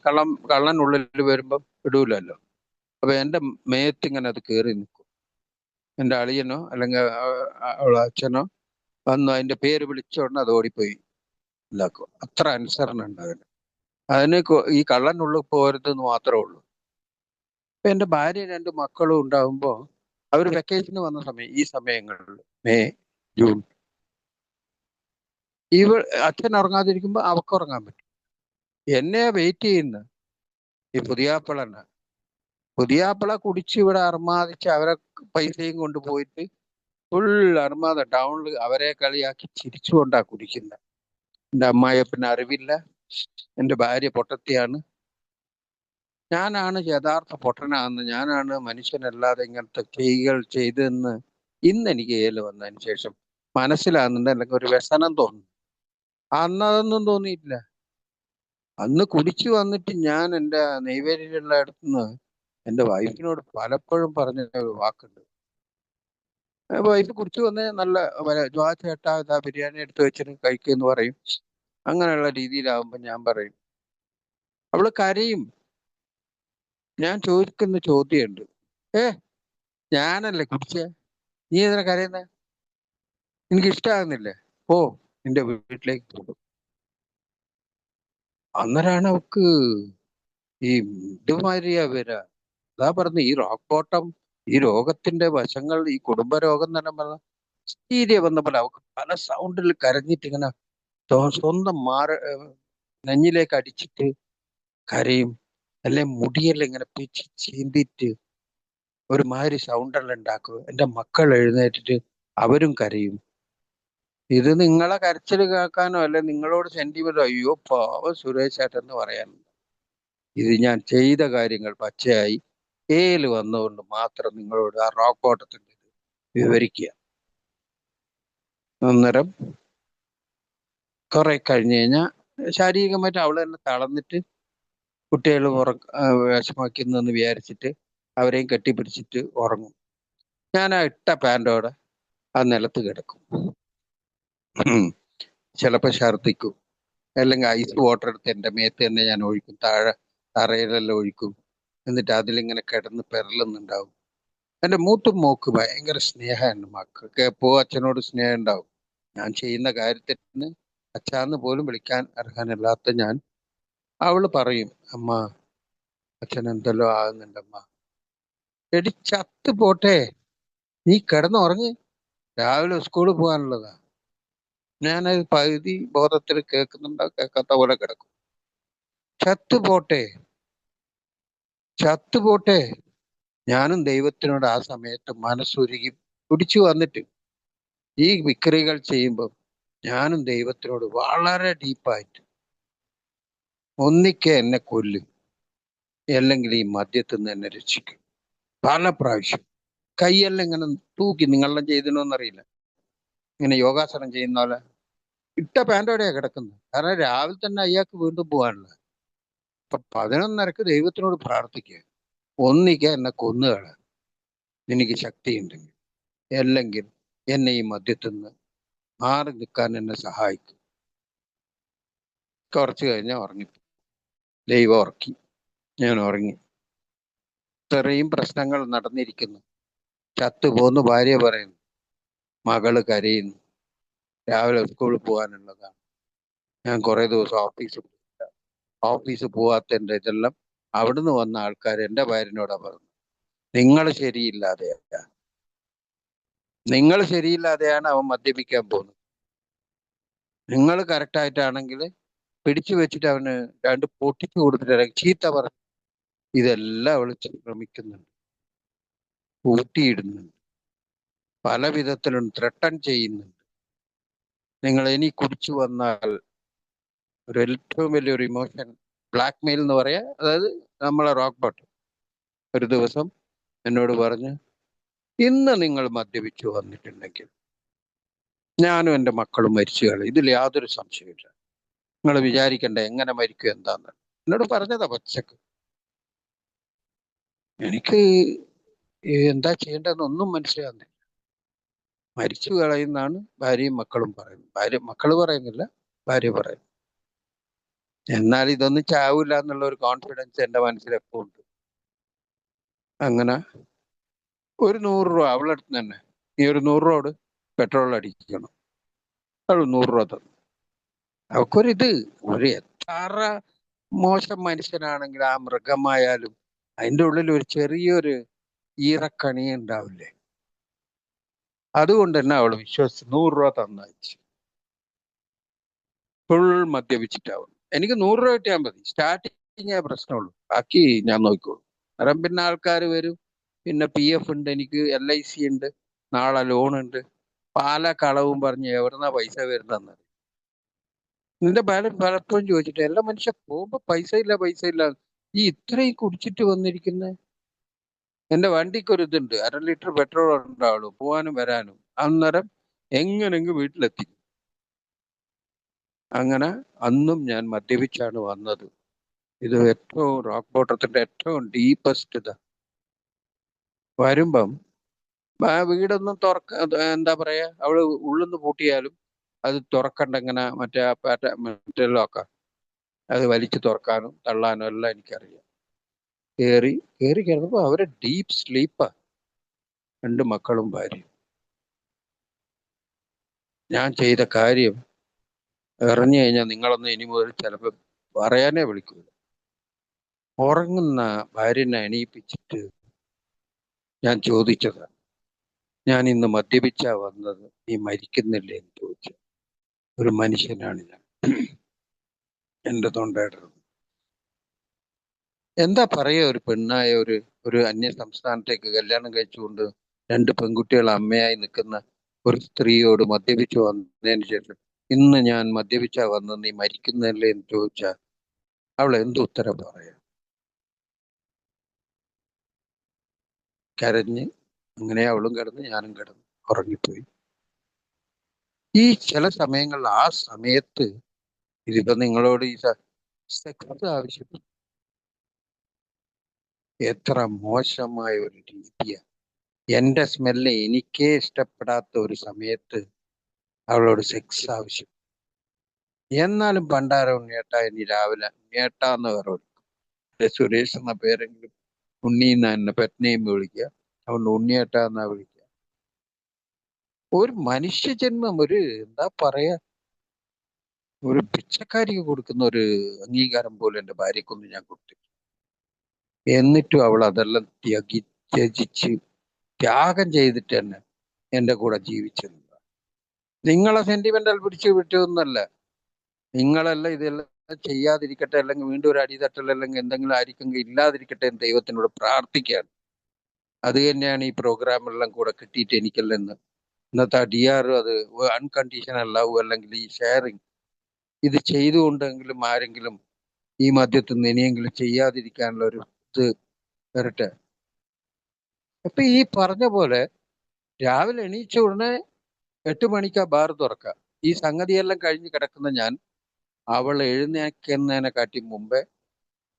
കള്ളൻ ഉള്ളിൽ വരുമ്പം വിടൂലല്ലോ. അപ്പൊ എന്റെ മേത്തിങ്ങനെ അത് കയറി നിൽക്കും. എന്റെ അളിയനോ അല്ലെങ്കിൽ അവളെ അച്ഛനോ വന്നു അതിന്റെ പേര് വിളിച്ചോണ്ട് അത് ഓടിപ്പോയി ഇല്ലാക്കും. അത്ര അനുസരണ ഉണ്ട് അതിന്. ഈ കള്ളനുള്ളിൽ പോരുതെന്ന് മാത്രമേ ഉള്ളൂ. ഇപ്പൊ എന്റെ ഭാര്യ 2 മക്കളും ഉണ്ടാവുമ്പോ അവർ വെക്കേഷന് വന്ന സമയം, ഈ സമയങ്ങളിൽ മെയ് ജൂൺ, അച്ഛൻ ഉറങ്ങാതിരിക്കുമ്പോ അവക്ക് ഉറങ്ങാൻ പറ്റും. എന്നെ വെയിറ്റ് ചെയ്യുന്ന ഈ പുതിയാപ്പിള കുടിച്ച് ഇവിടെ അർമാദിച്ച് അവരെ പൈസയും കൊണ്ടുപോയിട്ട് ഫുൾ അർമാദ ടൗണിൽ അവരെ കളിയാക്കി ചിരിച്ചുകൊണ്ടാ കുടിക്കുന്നത്. എന്റെ അമ്മായിയപ്പന് അറിവില്ല, എന്റെ ഭാര്യ പൊട്ടത്തിയാണ്, ഞാനാണ് യഥാർത്ഥ പൊട്ടനാണെന്ന്, ഞാനാണ് മനുഷ്യനല്ലാതെ ഇങ്ങനത്തെ ചെയ്കൾ ചെയ്തെന്ന് ഇന്ന് എനിക്ക് വന്നതിന് ശേഷം മനസ്സിലാകുന്നുണ്ട്. അല്ലെങ്കിൽ ഒരു വ്യസനം തോന്നുന്നു. അന്ന് അതൊന്നും തോന്നിയിട്ടില്ല. അന്ന് കുടിച്ചു വന്നിട്ട് ഞാൻ എൻ്റെ നെയ്വേലിയിലുള്ള അടുത്തുനിന്ന് എൻ്റെ വൈഫിനോട് പലപ്പോഴും പറഞ്ഞ ഒരു വാക്കുണ്ട്. വൈഫ് കുടിച്ചു വന്ന് നല്ല ചേട്ടാ ഇതാ ബിരിയാണി എടുത്ത് വെച്ചിട്ട് കഴിക്കുമെന്ന് പറയും. അങ്ങനെയുള്ള രീതിയിലാവുമ്പോൾ ഞാൻ പറയും, അവള് കരയും. ഞാൻ ചോദിക്കുന്ന ചോദ്യമുണ്ട്, ഞാനല്ലേ കുടിച്ചേ, നീ എന്തിനാ കരയുന്നേ, എനിക്ക് ഇഷ്ടമാകുന്നില്ലേ, ഓ നിന്റെ വീട്ടിലേക്ക് പോകും. അന്നേരമാണ് അവക്ക് ഈ ഇതുമാതിരിയാ വരാ. അതാ പറഞ്ഞ ഈ റോക്ക് ബോട്ടം, ഈ രോഗത്തിന്റെ വശങ്ങൾ, ഈ കുടുംബ രോഗം എന്ന് പറഞ്ഞ സ്റ്റീരിയ വന്ന പോലെ അവക്ക് പല സൗണ്ടിൽ കരഞ്ഞിട്ട് ഇങ്ങനെ സ്വന്തം നെഞ്ഞിലേക്ക് അടിച്ചിട്ട് കരയും. അല്ലെ മുടിയെല്ലാം ഇങ്ങനെ പിച്ച് ചീന്തിട്ട് ഒരുമാതിരി സൗണ്ടെല്ലാം ഉണ്ടാക്കും. എൻ്റെ മക്കൾ എഴുന്നേറ്റിട്ട് അവരും കരയും. ഇത് നിങ്ങളെ കരച്ചിൽ കേൾക്കാനോ അല്ലെ നിങ്ങളോട് സെന്റിമെന്റോ, അയ്യോ പാവം സുരേഷ് ചേട്ടൻ എന്ന് പറയാനുണ്ട്. ഇത് ഞാൻ ചെയ്ത കാര്യങ്ങൾ പച്ചയായി വന്നുകൊണ്ട് മാത്രം നിങ്ങളോട് ആ റോക്ക് ബോട്ടത്തിന്റെ വിവരിക്കുക. അന്നേരം കുറെ കഴിഞ്ഞ് കഴിഞ്ഞാൽ ശാരീരികമായിട്ട് അവള് തന്നെ തളർന്നിട്ട് കുട്ടികൾ വിഷമിക്കുന്നെന്ന് വിചാരിച്ചിട്ട് അവരെയും കെട്ടിപ്പിടിച്ചിട്ട് ഉറങ്ങും. ഞാൻ ആ ഇട്ട പാൻറ്റോടെ ആ നിലത്ത് കിടക്കും. ചിലപ്പോൾ ഛർദിക്കും, അല്ലെങ്കിൽ ഐസ് വാട്ടർ എടുത്ത് എൻ്റെ മേത്ത് തന്നെ ഞാൻ ഒഴിക്കും, താഴെ തറയിലെല്ലാം ഒഴിക്കും. എന്നിട്ട് അതിലിങ്ങനെ കിടന്ന് പെരളുന്നുണ്ടാവും. എൻ്റെ മൂത്തും മോക്ക് ഭയങ്കര സ്നേഹമാണ്. മക്കൾക്ക് എപ്പോഴും അച്ഛനോട് സ്നേഹം ഉണ്ടാവും. ഞാൻ ചെയ്യുന്ന കാര്യത്തിന് അച്ഛാന്ന് പോലും വിളിക്കാൻ അർഹനല്ലാത്ത ഞാൻ, അവള് പറയും, അമ്മ അച്ഛൻ എന്തെല്ലോ ആകുന്നുണ്ടമ്മ. എടി ചത്ത് പോട്ടെ, നീ കിടന്നുറങ്ങ്, രാവിലെ സ്കൂളിൽ പോകാനുള്ളതാ. ഞാനത് പകുതി ബോധത്തിൽ കേൾക്കുന്നുണ്ടോ കേൾക്കാത്ത പോലെ കിടക്കും. ചത്തുപോട്ടെ, ചത്തുപോട്ടെ. ഞാനും ദൈവത്തിനോട് ആ സമയത്ത് മനസ്സുരുകി പിടിച്ചു വന്നിട്ട് ഈ വിക്രികൾ ചെയ്യുമ്പോൾ ഞാനും ദൈവത്തിനോട് വളരെ ഡീപ്പായിട്ട്, ഒന്നിക്കെ എന്നെ കൊല്ലും, അല്ലെങ്കിൽ ഈ മദ്യത്തിൽ നിന്ന് എന്നെ രക്ഷിക്കും. പല പ്രാവശ്യം കൈയെല്ലാം ഇങ്ങനെ തൂക്കി, നിങ്ങളെല്ലാം ചെയ്തിനോന്നറിയില്ല, ഇങ്ങനെ യോഗാസനം ചെയ്യുന്ന പോലെ ഇട്ട പാൻറ്റോടെയാ കിടക്കുന്നത്. കാരണം രാവിലെ തന്നെ അയാൾക്ക് വീണ്ടും പോകാനുള്ളത്. അപ്പൊ 11:30 ദൈവത്തിനോട് പ്രാർത്ഥിക്കുക, ഒന്നിക്ക എന്നെ കൊന്നുകള, എനിക്ക് ശക്തിയുണ്ടെങ്കിൽ, അല്ലെങ്കിൽ എന്നെ ഈ മദ്യത്തിൽ നിന്ന് മാറി നിൽക്കാൻ എന്നെ സഹായിക്കും. കുറച്ച് കഴിഞ്ഞാൽ ഉറങ്ങി. ദൈവം ഉറക്കി, ഞാൻ ഉറങ്ങി. ഇത്രയും പ്രശ്നങ്ങൾ നടന്നിരിക്കുന്നു. ചത്തുപോന്ന് ഭാര്യ പറയുന്നു, മകള് കരയുന്നു, രാവിലെ സ്കൂളിൽ പോകാനുള്ളതാണ്. ഞാൻ കുറെ ദിവസം ഓഫീസ് പോവാത്തതിന്റെ ഇതെല്ലാം അവിടുന്ന് വന്ന ആൾക്കാർ എൻ്റെ ഭാര്യനോടാ പറഞ്ഞു, നിങ്ങൾ ശരിയില്ലാതെയാണ് അവൻ മദ്യപിക്കാൻ പോകുന്നത്. നിങ്ങൾ കറക്റ്റായിട്ടാണെങ്കിൽ പിടിച്ചു വെച്ചിട്ട് അവന് 2 പൊട്ടിച്ചു കൊടുത്തിട്ട് ചീത്ത പറഞ്ഞു. ഇതെല്ലാം അവള് ശ്രമിക്കുന്നുണ്ട്, ഊട്ടിയിടുന്നുണ്ട്, പല വിധത്തിലും ത്രട്ടൺ ചെയ്യുന്നുണ്ട്. നിങ്ങൾ ഇനി കുടിച്ചു വന്നാൽ ഒരു ഏറ്റവും വലിയൊരു ഇമോഷൻ ബ്ലാക്ക് മെയിൽ എന്ന് പറയാ. അതായത് നമ്മളെ റോക്ക് ബോട്ടം ഒരു ദിവസം എന്നോട് പറഞ്ഞ്, ഇന്ന് നിങ്ങൾ മദ്യപിച്ചു വന്നിട്ടുണ്ടെങ്കിൽ ഞാനും എൻ്റെ മക്കളും മരിച്ചു കളയും, ഇതിൽ യാതൊരു സംശയമില്ല. നിങ്ങൾ വിചാരിക്കണ്ട എങ്ങനെ മരിക്കും എന്താന്ന്. എന്നോട് പറഞ്ഞതാ പച്ചക്ക്. എനിക്ക് എന്താ ചെയ്യേണ്ടതെന്ന് ഒന്നും മനസ്സിലാകുന്നില്ല. മരിച്ചു കളയുന്നാണ് ഭാര്യയും മക്കളും പറയുന്നത്. മക്കള് പറയുന്നില്ല, ഭാര്യ പറയുന്നു. എന്നാൽ ഇതൊന്നും ചാവൂല എന്നുള്ള ഒരു കോൺഫിഡൻസ് എൻ്റെ മനസ്സിലെപ്പോ ഉണ്ട്. അങ്ങനെ ഒരു 100 രൂപ അവളടുത്ത് തന്നെ, ഈ ഒരു 100 രൂപ പെട്രോൾ അടിക്കണം. അവൾ 100 രൂപ തന്നു. അവക്കൊരിത്, ഒരു എത്ര മോശം മനുഷ്യനാണെങ്കിൽ ആ മൃഗമായാലും അതിൻ്റെ ഉള്ളിൽ ഒരു ചെറിയൊരു ഈറക്കണി ഉണ്ടാവില്ലേ? അതുകൊണ്ട് തന്നെ അവൾ വിശ്വസിച്ച് 100 രൂപ തന്നയച്ചു. ഫുൾ മദ്യപിച്ചിട്ടാവും. എനിക്ക് 100 രൂപ കിട്ടിയാൽ മതി, സ്റ്റാർട്ടിങ്ങേ പ്രശ്നമുള്ളൂ, ബാക്കി ഞാൻ നോക്കിക്കോളൂ. കാരണം പിന്നെ ആൾക്കാർ വരും, പിന്നെ PF ഉണ്ട്, എനിക്ക് LIC ഉണ്ട്, നാളെ ലോൺ ഉണ്ട്, പല കളവും പറഞ്ഞ് എവിടുന്നാ പൈസ വരുന്നെന്ന്. നിന്റെ ബാലൻസ് പലപ്പോഴും ചോദിച്ചിട്ട് എല്ലാ മനുഷ്യ പോകുമ്പോ പൈസ ഇല്ല പൈസ ഇല്ല. ഈ ഇത്രയും കുടിച്ചിട്ട് വന്നിരിക്കുന്ന എന്റെ വണ്ടിക്ക് ഒരു ഇതുണ്ട്, 1/2 ലിറ്റർ പെട്രോൾ ഉണ്ടാവുള്ളൂ പോവാനും വരാനും. അന്നേരം എങ്ങനെങ്കിലും വീട്ടിലെത്തി. അങ്ങനെ അന്നും ഞാൻ മദ്യപിച്ചാണ് വന്നത്. ഇത് ഏറ്റവും റോക്ക് ബോട്ടത്തിന്റെ ഏറ്റവും ഡീപ്പസ്റ്റ് ഇതാ. വരുമ്പം വീടൊന്നും എന്താ പറയാ, അവള് ഉള്ളിന്ന് പൂട്ടിയാലും അത് തുറക്കണ്ട, ഇങ്ങനെ മറ്റേ ലോക്ക, അത് വലിച്ചു തുറക്കാനും തള്ളാനും എല്ലാം എനിക്കറിയാം. കയറി കിടന്നപ്പോ അവരെ ഡീപ്പ് സ്ലീപ്പാ, 2 മക്കളും ഭാര്യയും. ഞാൻ ചെയ്ത കാര്യം അറിഞ്ഞു കഴിഞ്ഞാൽ നിങ്ങളൊന്നും ഇനി മുതൽ ചിലപ്പോൾ പറയാനേ വിളിക്കൂല. ഉറങ്ങുന്ന ഭാര്യനെ എണീപ്പിച്ചിട്ട് ഞാൻ ചോദിച്ചതാ, ഞാൻ ഇന്ന് മദ്യപിച്ചാ വന്നത്, നീ മരിക്കുന്നില്ലേ എന്ന് ചോദിച്ചു. ഒരു മനുഷ്യനാണ് ഞാൻ. എന്റെ തൊണ്ടയിടുന്നത് എന്താ പറയാ, ഒരു പെണ്ണായ ഒരു അന്യ സംസ്ഥാനത്തേക്ക് കല്യാണം കഴിച്ചുകൊണ്ട് 2 പെൺകുട്ടികൾ അമ്മയായി നിൽക്കുന്ന ഒരു സ്ത്രീയോട് മദ്യപിച്ചു വന്നതിന് ശേഷം ഇന്ന് ഞാൻ മദ്യപിച്ചാ വന്നത്, നീ മരിക്കുന്നല്ലേ എന്ന് ചോദിച്ചാൽ അവൾ എന്ത് ഉത്തരം പറയാ? കരഞ്ഞ് അങ്ങനെ അവളും കിടന്ന് ഞാനും കിടന്ന് ഉറങ്ങിപ്പോയി. ഈ ചില സമയങ്ങളിൽ ആ സമയത്ത് ഇതിപ്പോ നിങ്ങളോട് ഈ സെക്സ് ആവശ്യപ്പെട്ടു, എത്ര മോശമായ ഒരു രീതിയാണ്. എന്റെ സ്മെല്ല് എനിക്കേ ഇഷ്ടപ്പെടാത്ത ഒരു സമയത്ത് അവളോട് സെക്സ് ആവശ്യം. എന്നാലും പണ്ടാര ഉണ്ണിയേട്ടാ, ഇനി രാവിലെ ഉണ്ണിയേട്ടാന്ന് പറഞ്ഞു, സുരേഷ് എന്ന പേരെങ്കിലും ഉണ്ണീന്ന എന്നെ പെറ്റ് വിളിക്കുക, അതുകൊണ്ട് ഉണ്ണിയേട്ടാ എന്നാ വിളിക്കുക. ഒരു മനുഷ്യജന്മം, ഒരു എന്താ പറയാ, ഒരു പിച്ചക്കാരിക്ക് കൊടുക്കുന്ന ഒരു അംഗീകാരം പോലും എൻ്റെ ഭാര്യക്കൊന്നും ഞാൻ കൊടുത്തു. എന്നിട്ടും അവൾ അതെല്ലാം ത്യജിച്ച് ത്യാഗം ചെയ്തിട്ട് തന്നെ എൻ്റെ കൂടെ ജീവിച്ചത്. നിങ്ങളെ സെന്റിമെന്റൽ പിടിച്ചു വിട്ടൊന്നല്ല, നിങ്ങളെല്ലാം ഇതെല്ലാം ചെയ്യാതിരിക്കട്ടെ, അല്ലെങ്കിൽ വീണ്ടും ഒരു അടിതട്ടൽ അല്ലെങ്കിൽ എന്തെങ്കിലും ആയിരിക്കും ഇല്ലാതിരിക്കട്ടെ എന്ന് ദൈവത്തിനോട് പ്രാർത്ഥിക്കുകയാണ്. അത് തന്നെയാണ് ഈ പ്രോഗ്രാമെല്ലാം കൂടെ കിട്ടിയിട്ട് എനിക്കെല്ലാം ഇന്നത്തെ DR, അത് അൺകണ്ടീഷണൽ ലവ് അല്ലെങ്കിൽ ഈ ഷെയറിങ്, ഇത് ചെയ്തുകൊണ്ടെങ്കിലും ആരെങ്കിലും ഈ മദ്യത്തിൽ നിന്ന് ഇനിയെങ്കിലും ചെയ്യാതിരിക്കാനുള്ള ഒരു ഇത് വരട്ടെ. അപ്പൊ ഈ പറഞ്ഞ പോലെ രാവിലെ എണീച്ച ഉടനെ 8 മണിക്കാ ബാർ തുറക്കുക. ഈ സംഗതിയെല്ലാം കഴിഞ്ഞ് കിടക്കുന്ന ഞാൻ അവൾ എഴുന്നേക്കുന്നതിനെ കാട്ടി മുമ്പേ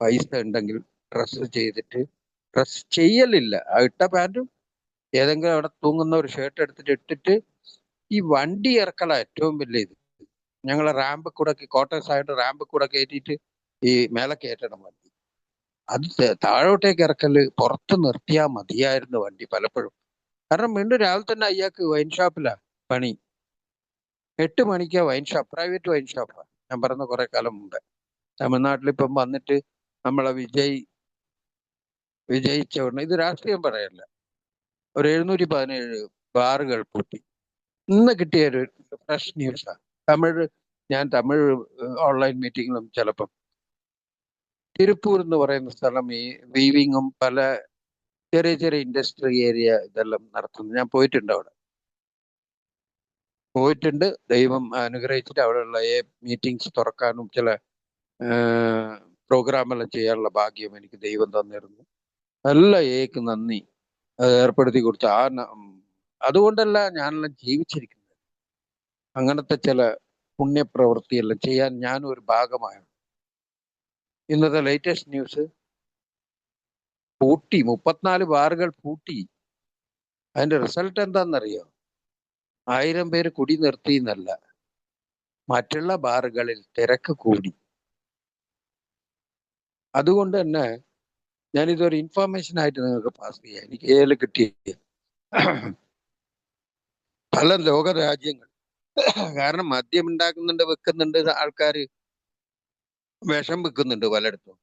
പൈസ ഉണ്ടെങ്കിൽ ഡ്രസ്സ് ചെയ്തിട്ട്, ഡ്രസ് ചെയ്യലില്ല, ആ ഇട്ട പാൻറ്റും ഏതെങ്കിലും അവിടെ തൂങ്ങുന്ന ഒരു ഷർട്ട് എടുത്തിട്ട് ഇട്ടിട്ട് ഈ വണ്ടി ഇറക്കല ഏറ്റവും വലിയ ഇത്. ഞങ്ങളെ റാമ്പ് കൂടെ, ക്വാർട്ടേഴ്സ് ആയിട്ട് റാമ്പ് കൂടെ കയറ്റിയിട്ട് ഈ മേലെ കയറ്റണം വണ്ടി. അത് താഴോട്ടേക്ക് ഇറക്കല് പുറത്ത് നിർത്തിയാൽ മതിയായിരുന്നു വണ്ടി പലപ്പോഴും. കാരണം വീണ്ടും രാവിലെ തന്നെ അയാൾക്ക് വൈൻ ഷോപ്പിലാ പണി. 8 മണിക്കാ വൈൻ ഷോപ്പ്, പ്രൈവറ്റ് വൈൻ ഷോപ്പാ. ഞാൻ പറഞ്ഞ കുറെ കാലം മുമ്പേ. തമിഴ്നാട്ടിൽ ഇപ്പം വന്നിട്ട് നമ്മളെ വിജയിച്ച ഉടനെ, ഇത് രാഷ്ട്രീയം പറയല്ല, ഒരു 717 ബാറുകൾ പൂട്ടി. ഇന്ന് കിട്ടിയ ഒരു ഫ്രഷ് ന്യൂസാ. ഞാൻ തമിഴ് ഓൺലൈൻ മീറ്റിങ്ങിലും ചിലപ്പം തിരുപ്പൂർ എന്ന് പറയുന്ന സ്ഥലം ഈ വീവിങ്ങും പല ചെറിയ ചെറിയ ഇൻഡസ്ട്രി ഏരിയ ഇതെല്ലാം നടത്തുന്നു. ഞാൻ പോയിട്ടുണ്ട് അവിടെ. പോയിട്ടുണ്ട്. ദൈവം അനുഗ്രഹിച്ചിട്ട് അവിടെയുള്ള മീറ്റിംഗ്സ് തുറക്കാനും ചില പ്രോഗ്രാമെല്ലാം ചെയ്യാനുള്ള ഭാഗ്യം എനിക്ക് ദൈവം തന്നിരുന്നു. എല്ലാ ഏക്ക് നന്ദി. അത് ഏർപ്പെടുത്തി കൊടുത്ത അതുകൊണ്ടല്ല ഞാനെല്ലാം ജീവിച്ചിരിക്കുന്നത്. അങ്ങനത്തെ ചില പുണ്യപ്രവൃത്തിയെല്ലാം ചെയ്യാൻ ഞാനും ഒരു ഭാഗമാണ്. ഇന്നത്തെ ലേറ്റസ്റ്റ് ന്യൂസ് പൂട്ടി, 34 ബാറുകൾ പൂട്ടി. അതിന്റെ റിസൾട്ട് എന്താണെന്നറിയോ? 1000 പേര് കുടി നിർത്തി എന്നല്ല, മറ്റുള്ള ബാറുകളിൽ തിരക്ക് കൂടി. അതുകൊണ്ട് തന്നെ ഞാനിതൊരു ഇൻഫർമേഷൻ ആയിട്ട് നിങ്ങൾക്ക് പാസ് ചെയ്യാം. എനിക്ക് ഏല് കിട്ടിയ പല ലോക രാജ്യങ്ങൾ, കാരണം മദ്യം ഉണ്ടാക്കുന്നുണ്ട്, വെക്കുന്നുണ്ട്, ആൾക്കാർ വിഷം വെക്കുന്നുണ്ട് പലയിടത്തും.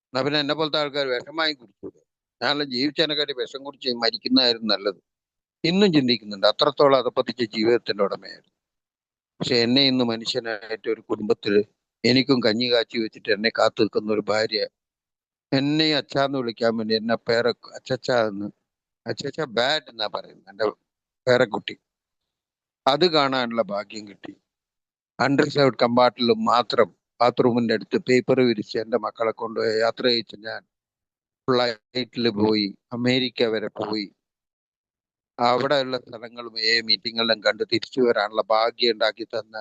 എന്നാ പിന്നെ എന്നെ പോലത്തെ ആൾക്കാർ വിഷം വാങ്ങി കുടിച്ചൂടെ? ഞാനെല്ലാം ജീവിച്ചതിനെക്കാട്ടി വിഷം കുടിച്ച് മരിക്കുന്നതായിരുന്നു നല്ലത്. ഇന്നും ചിന്തിക്കുന്നുണ്ട്. അത്രത്തോളം അതപ്പതിച്ച ജീവിതത്തിന്റെ ഉടമയായിരുന്നു. പക്ഷെ എന്നെ ഇന്ന് മനുഷ്യനായിട്ട് ഒരു കുടുംബത്തിൽ എനിക്കും കഞ്ഞി കാച്ചി വെച്ചിട്ട് എന്നെ കാത്തു നിൽക്കുന്ന ഒരു ഭാര്യ, എന്നെ അച്ഛാന്ന് വിളിക്കാൻ വേണ്ടി എന്നെ അച്ചച്ച എന്ന്, അച്ചച്ച ബാഡ് എന്നാ പറയുന്നത് എൻ്റെ പേരക്കുട്ടി. അത് കാണാനുള്ള ഭാഗ്യം കിട്ടി. അൺറിസർവ്ഡ് കമ്പാർട്ടിൽ മാത്രം ബാത്റൂമിന്റെ അടുത്ത് പേപ്പർ വിരിച്ച് എൻ്റെ മക്കളെ കൊണ്ടുപോയി യാത്ര ചെയ്യിച്ച് ഞാൻ ഫ്ലൈറ്റിൽ പോയി അമേരിക്ക വരെ പോയി അവിടെയുള്ള സ്ഥലങ്ങളും മീറ്റിങ്ങെല്ലാം കണ്ട് തിരിച്ചു വരാനുള്ള ഭാഗ്യം ഉണ്ടാക്കി തന്ന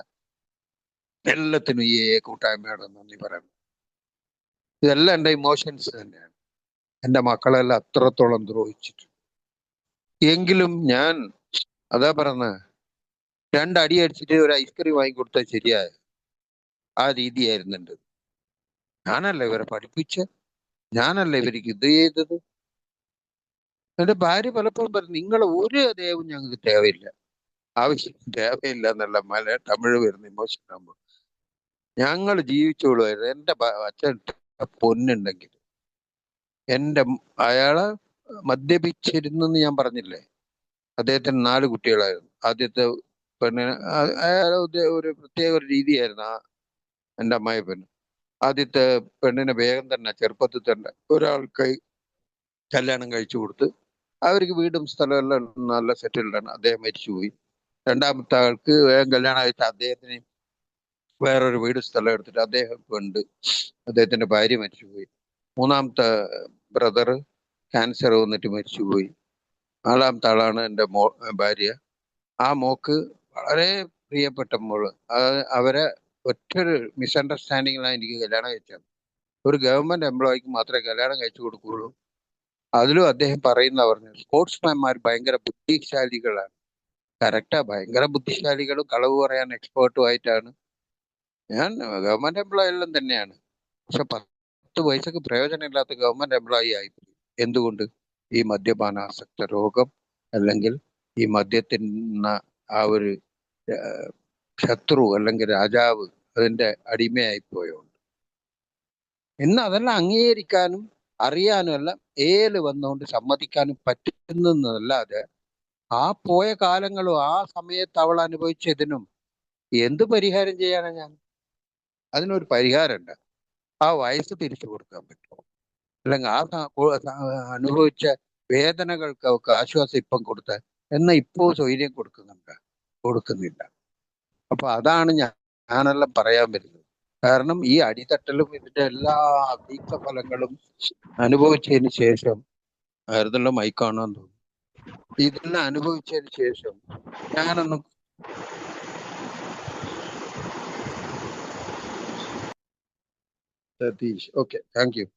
എല്ലാത്തിനും ഈ കൂട്ടായ്മയോട് നന്ദി പറയുന്നു. ഇതെല്ലാം എൻ്റെ ഇമോഷൻസ് തന്നെയാണ്. എൻ്റെ മക്കളെല്ലാം അത്രത്തോളം ദ്രോഹിച്ചിട്ട് എങ്കിലും ഞാൻ അതാ പറഞ്ഞ 2 അടി അടിച്ചിട്ട് ഒരു ഐസ്ക്രീം വാങ്ങിക്കൊടുത്താൽ ശരിയായ ആ രീതിയായിരുന്നു എൻ്റെ. ഞാനല്ല ഇവരെ പഠിപ്പിച്ച, ഞാനല്ല ഇവർക്ക് ഇത് ചെയ്തത്. എന്റെ ഭാര്യ പലപ്പോഴും പറഞ്ഞു, നിങ്ങളെ ഒരു ദൈവം ഞങ്ങൾക്ക് തേവയില്ല, ആവശ്യം തേവയില്ല എന്നുള്ള തമിഴ് വരുന്ന ഇമോഷൻ ആകുമ്പോൾ ഞങ്ങൾ ജീവിച്ചോളുമായിരുന്നു. എൻ്റെ അച്ഛൻ പൊന്നുണ്ടെങ്കിൽ അയാളെ മദ്യപിച്ചിരുന്നെന്ന് ഞാൻ പറഞ്ഞില്ലേ. അദ്ദേഹത്തിന് 4 കുട്ടികളായിരുന്നു. ആദ്യത്തെ പെണ്ണിന് അയാളെ ഒരു പ്രത്യേക ഒരു രീതിയായിരുന്നു എൻ്റെ അമ്മായിപ്പന്. ആദ്യത്തെ പെണ്ണിനെ വേഗം തന്നെ ചെറുപ്പത്തിൽ തന്നെ ഒരാൾക്ക് കല്യാണം കഴിച്ചു കൊടുത്ത് അവർക്ക് വീടും സ്ഥലമെല്ലാം നല്ല സെറ്റിൽഡാണ്. അദ്ദേഹം മരിച്ചുപോയി. 2ാമത്തെ ആൾക്ക് വേഗം കല്യാണം കഴിച്ച അദ്ദേഹത്തിന് വേറൊരു വീട് സ്ഥലം എടുത്തിട്ട് അദ്ദേഹം ഉണ്ട്. അദ്ദേഹത്തിന്റെ ഭാര്യ മരിച്ചുപോയി. 3ാമത്തെ ബ്രദർ ക്യാൻസർ വന്നിട്ട് മരിച്ചുപോയി. 4ാമത്തെ ആളാണ് എൻ്റെ ഭാര്യ. ആ മോക്ക് വളരെ പ്രിയപ്പെട്ട മോള്. അവരെ ഒറ്റൊരു മിസ്അണ്ടർസ്റ്റാൻഡിങ്ങിലാണ് എനിക്ക് കല്യാണം കഴിച്ചത്. ഒരു ഗവൺമെന്റ് എംപ്ലോയിക്ക് മാത്രമേ കല്യാണം കഴിച്ചു കൊടുക്കുകയുള്ളൂ. അതിലും അദ്ദേഹം പറഞ്ഞു, സ്പോർട്സ്മാൻമാർ ഭയങ്കര ബുദ്ധിശാലികളാണ്. കറക്റ്റാ, ഭയങ്കര ബുദ്ധിശാലികളും കളവ് പറയാൻ എക്സ്പേർട്ടും ആയിട്ടാണ്. ഞാൻ ഗവൺമെന്റ് എംപ്ലോയി എല്ലാം തന്നെയാണ്, പക്ഷെ 10 പൈസക്ക് പ്രയോജനമില്ലാത്ത ഗവൺമെന്റ് എംപ്ലോയി ആയിപ്പോയി. എന്തുകൊണ്ട്? ഈ മദ്യപാനാസക്ത രോഗം അല്ലെങ്കിൽ ഈ മദ്യത്തിന് ആ ഒരു ശത്രു അല്ലെങ്കിൽ രാജാവ് അതിന്റെ അടിമയായി പോയോണ്ട്. ഇന്ന് അതെല്ലാം അംഗീകരിക്കാനും അറിയാനും എല്ലാം വന്നുകൊണ്ട് സമ്മതിക്കാനും പറ്റുന്നതല്ലാതെ ആ പോയ കാലങ്ങളും ആ സമയത്ത് അവൾ അനുഭവിച്ചതിനും എന്ത് പരിഹാരം ചെയ്യാനാ ഞാൻ? അതിനൊരു പരിഹാരമുണ്ട്. ആ വയസ്സ് തിരിച്ചു കൊടുക്കാൻ പറ്റുമോ? അല്ലെങ്കിൽ അനുഭവിച്ച വേദനകൾക്ക് അവർക്ക് ആശ്വാസം ഇപ്പം കൊടുത്താൽ എന്നാ ഇപ്പോ സ്വൈര്യം കൊടുക്കുന്നില്ല. അപ്പൊ അതാണ് ഞാനെല്ലാം പറയാൻ വരുന്നത്. കാരണം ഈ അടിത്തട്ടലും ഇതിന്റെ എല്ലാ ഫലങ്ങളും അനുഭവിച്ചതിന് ശേഷം, ആയിരുന്നല്ലോ മൈക്കാണെന്ന് തോന്നുന്നു, ഇതെല്ലാം അനുഭവിച്ചതിന് ശേഷം ഞാനൊന്നും സതീഷ്, ഓക്കെ, താങ്ക് യു.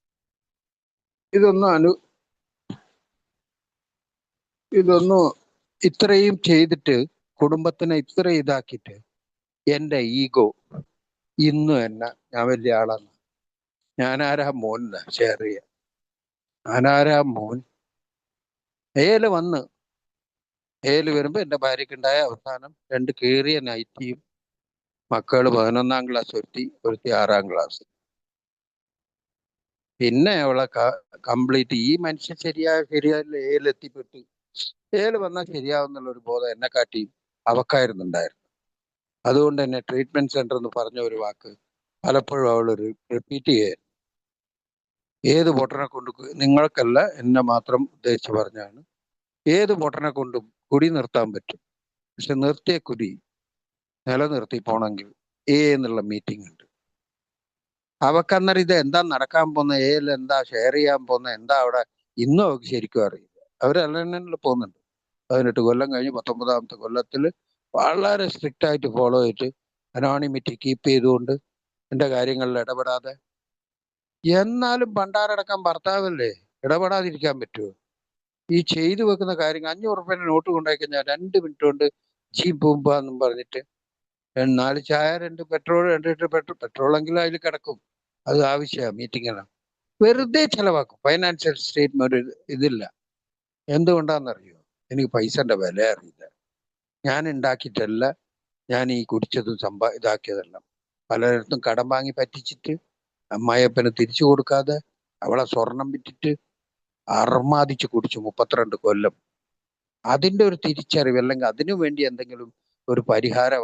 ഇതൊന്നും ഇത്രയും ചെയ്തിട്ട് കുടുംബത്തിനെ ഇത്ര ഇതാക്കിയിട്ട് എൻ്റെ ഈഗോ ഇന്നും ഞാൻ വലിയ ആളാണ്, ഞാനാരാ മോൻ ഷെയർ ചെയ്യാം, ഞാനാരാ മോൻ. വരുമ്പോ എൻ്റെ ഭാര്യക്കുണ്ടായ അവസാനം 2 കീറിയ നൈറ്റിയും, മക്കള് 11ാം ക്ലാസ്, ഒരുത്തി 6ാം ക്ലാസ്. പിന്നെ അവളെ കംപ്ലീറ്റ് ഈ മനുഷ്യൻ ശരിയായില്ല എത്തിപ്പെട്ട് വന്നാൽ ശരിയാവുന്നുള്ള ഒരു ബോധം എന്നെ കാട്ടി അവക്കായിരുന്നുണ്ടായിരുന്നു. അതുകൊണ്ട് തന്നെ ട്രീറ്റ്മെന്റ് സെന്റർ എന്ന് പറഞ്ഞ ഒരു വാക്ക് പലപ്പോഴും അവൾ റിപ്പീറ്റ് ചെയ്യാൻ, ഏത് പൊട്ടനെ കൊണ്ട്, നിങ്ങൾക്കല്ല എന്നെ മാത്രം ഉദ്ദേശിച്ച് പറഞ്ഞാണ്, ഏത് പൊട്ടനെ കൊണ്ടും കുടി നിർത്താൻ പറ്റും. പക്ഷെ നിർത്തിയ കുടി നിലനിർത്തി പോണെങ്കിൽ എന്നുള്ള മീറ്റിംഗ് ഉണ്ട്. അവക്കന്നേരം ഇത് എന്താ നടക്കാൻ പോകുന്ന, എന്താ ഷെയർ ചെയ്യാൻ പോകുന്ന, എന്താ അവിടെ ഇന്നും അവർക്ക് ശരിക്കും അറിയില്ല. അവർ അലൈൻമെന്റിൽ പോകുന്നുണ്ട്. 18 കൊല്ലം കഴിഞ്ഞ് 19ാമത്തെ കൊല്ലത്തിൽ വളരെ സ്ട്രിക്റ്റ് ആയിട്ട് ഫോളോ ചെയ്തിട്ട് അനോണിമിറ്റി കീപ്പ് ചെയ്തുകൊണ്ട് എന്റെ കാര്യങ്ങളിൽ ഇടപെടാതെ. എന്നാലും പണ്ടാരടക്കം ഭർത്താവല്ലേ, ഇടപെടാതിരിക്കാൻ പറ്റുമോ? ഈ ചെയ്തു വെക്കുന്ന കാര്യങ്ങൾ 500 റുപ്യേന്റെ നോട്ട് കൊണ്ടുപോയി കഴിഞ്ഞാൽ 2 മിനിറ്റ് കൊണ്ട് ജീ പൂമ്പാന്നും പറഞ്ഞിട്ട് 4 ചായ 2 പെട്രോൾ 2 ലിറ്റർ പെട്രോളെങ്കിലും അതിൽ കിടക്കും. അത് ആവശ്യമാണ് മീറ്റിങ്ങിനാണ്. വെറുതെ ചെലവാക്കും. ഫൈനാൻഷ്യൽ സ്റ്റേറ്റ്മെന്റ് ഇതില്ല. എന്തുകൊണ്ടാണെന്നറിയോ? എനിക്ക് പൈസന്റെ വില അറിയില്ല. ഞാൻ ഉണ്ടാക്കിയിട്ടല്ല, ഞാൻ ഈ കുടിച്ചതും ഇതാക്കിയതല്ല. പലയിടത്തും കടം വാങ്ങി പറ്റിച്ചിട്ട് അമ്മായിയപ്പന് തിരിച്ചു കൊടുക്കാതെ അവളെ സ്വർണം വിറ്റിട്ട് അർമാദിച്ച് കുടിച്ചു 32 കൊല്ലം. അതിന്റെ ഒരു തിരിച്ചറിവ്, അല്ലെങ്കിൽ അതിനു വേണ്ടി എന്തെങ്കിലും ഒരു പരിഹാരം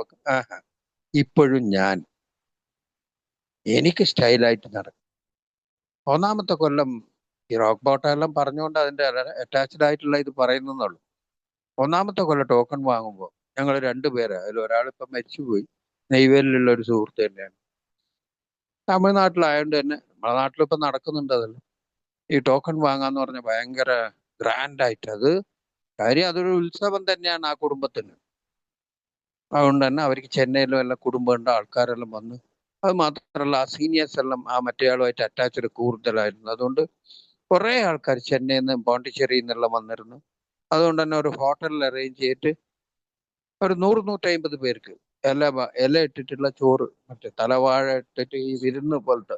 ഇപ്പോഴും എനിക്ക് സ്റ്റൈലായിട്ട് നടക്കും. 1ാമത്തെ കൊല്ലം ഈ റോക്ക് ബോട്ടെല്ലാം പറഞ്ഞുകൊണ്ട് അതിന്റെ അറ്റാച്ച്ഡ് ആയിട്ടുള്ള ഇത് പറയുന്നുള്ളൂ. 1ാമത്തെ കൊല്ലം ടോക്കൺ വാങ്ങുമ്പോൾ ഞങ്ങൾ 2 പേര്, അതിൽ ഒരാളിപ്പം മരിച്ചുപോയി. നെയ്വേലിലുള്ള ഒരു സുഹൃത്ത് തന്നെയാണ്. തമിഴ്നാട്ടിലായതുകൊണ്ട് തന്നെ നമ്മളെ നാട്ടിലിപ്പം നടക്കുന്നുണ്ട് അതല്ല. ഈ ടോക്കൺ വാങ്ങാന്ന് പറഞ്ഞ ഭയങ്കര ഗ്രാൻഡായിട്ട്, അത് കാര്യം അതൊരു ഉത്സവം തന്നെയാണ് ആ കുടുംബത്തിന്. അതുകൊണ്ട് തന്നെ അവർക്ക് ചെന്നൈയിലും എല്ലാം കുടുംബമുണ്ട്, ആൾക്കാരെല്ലാം വന്ന്. അത് മാത്രമല്ല ആ സീനിയേഴ്സ് എല്ലാം ആ മറ്റേയാളുമായിട്ട് അറ്റാച്ച്ഡ് കൂടുതലായിരുന്നു. അതുകൊണ്ട് കുറെ ആൾക്കാർ ചെന്നൈയിൽ നിന്ന് പോണ്ടിച്ചേരിയിൽ നിന്നെല്ലാം വന്നിരുന്നു. അതുകൊണ്ട് തന്നെ ഒരു ഹോട്ടലിൽ അറേഞ്ച് ചെയ്തിട്ട് ഒരു 100-150 പേർക്ക് ഇല ഇട്ടിട്ടുള്ള ചോറ്, മറ്റേ തലവാഴ ഇട്ടിട്ട് ഈ വിരുന്ന് പോലത്തെ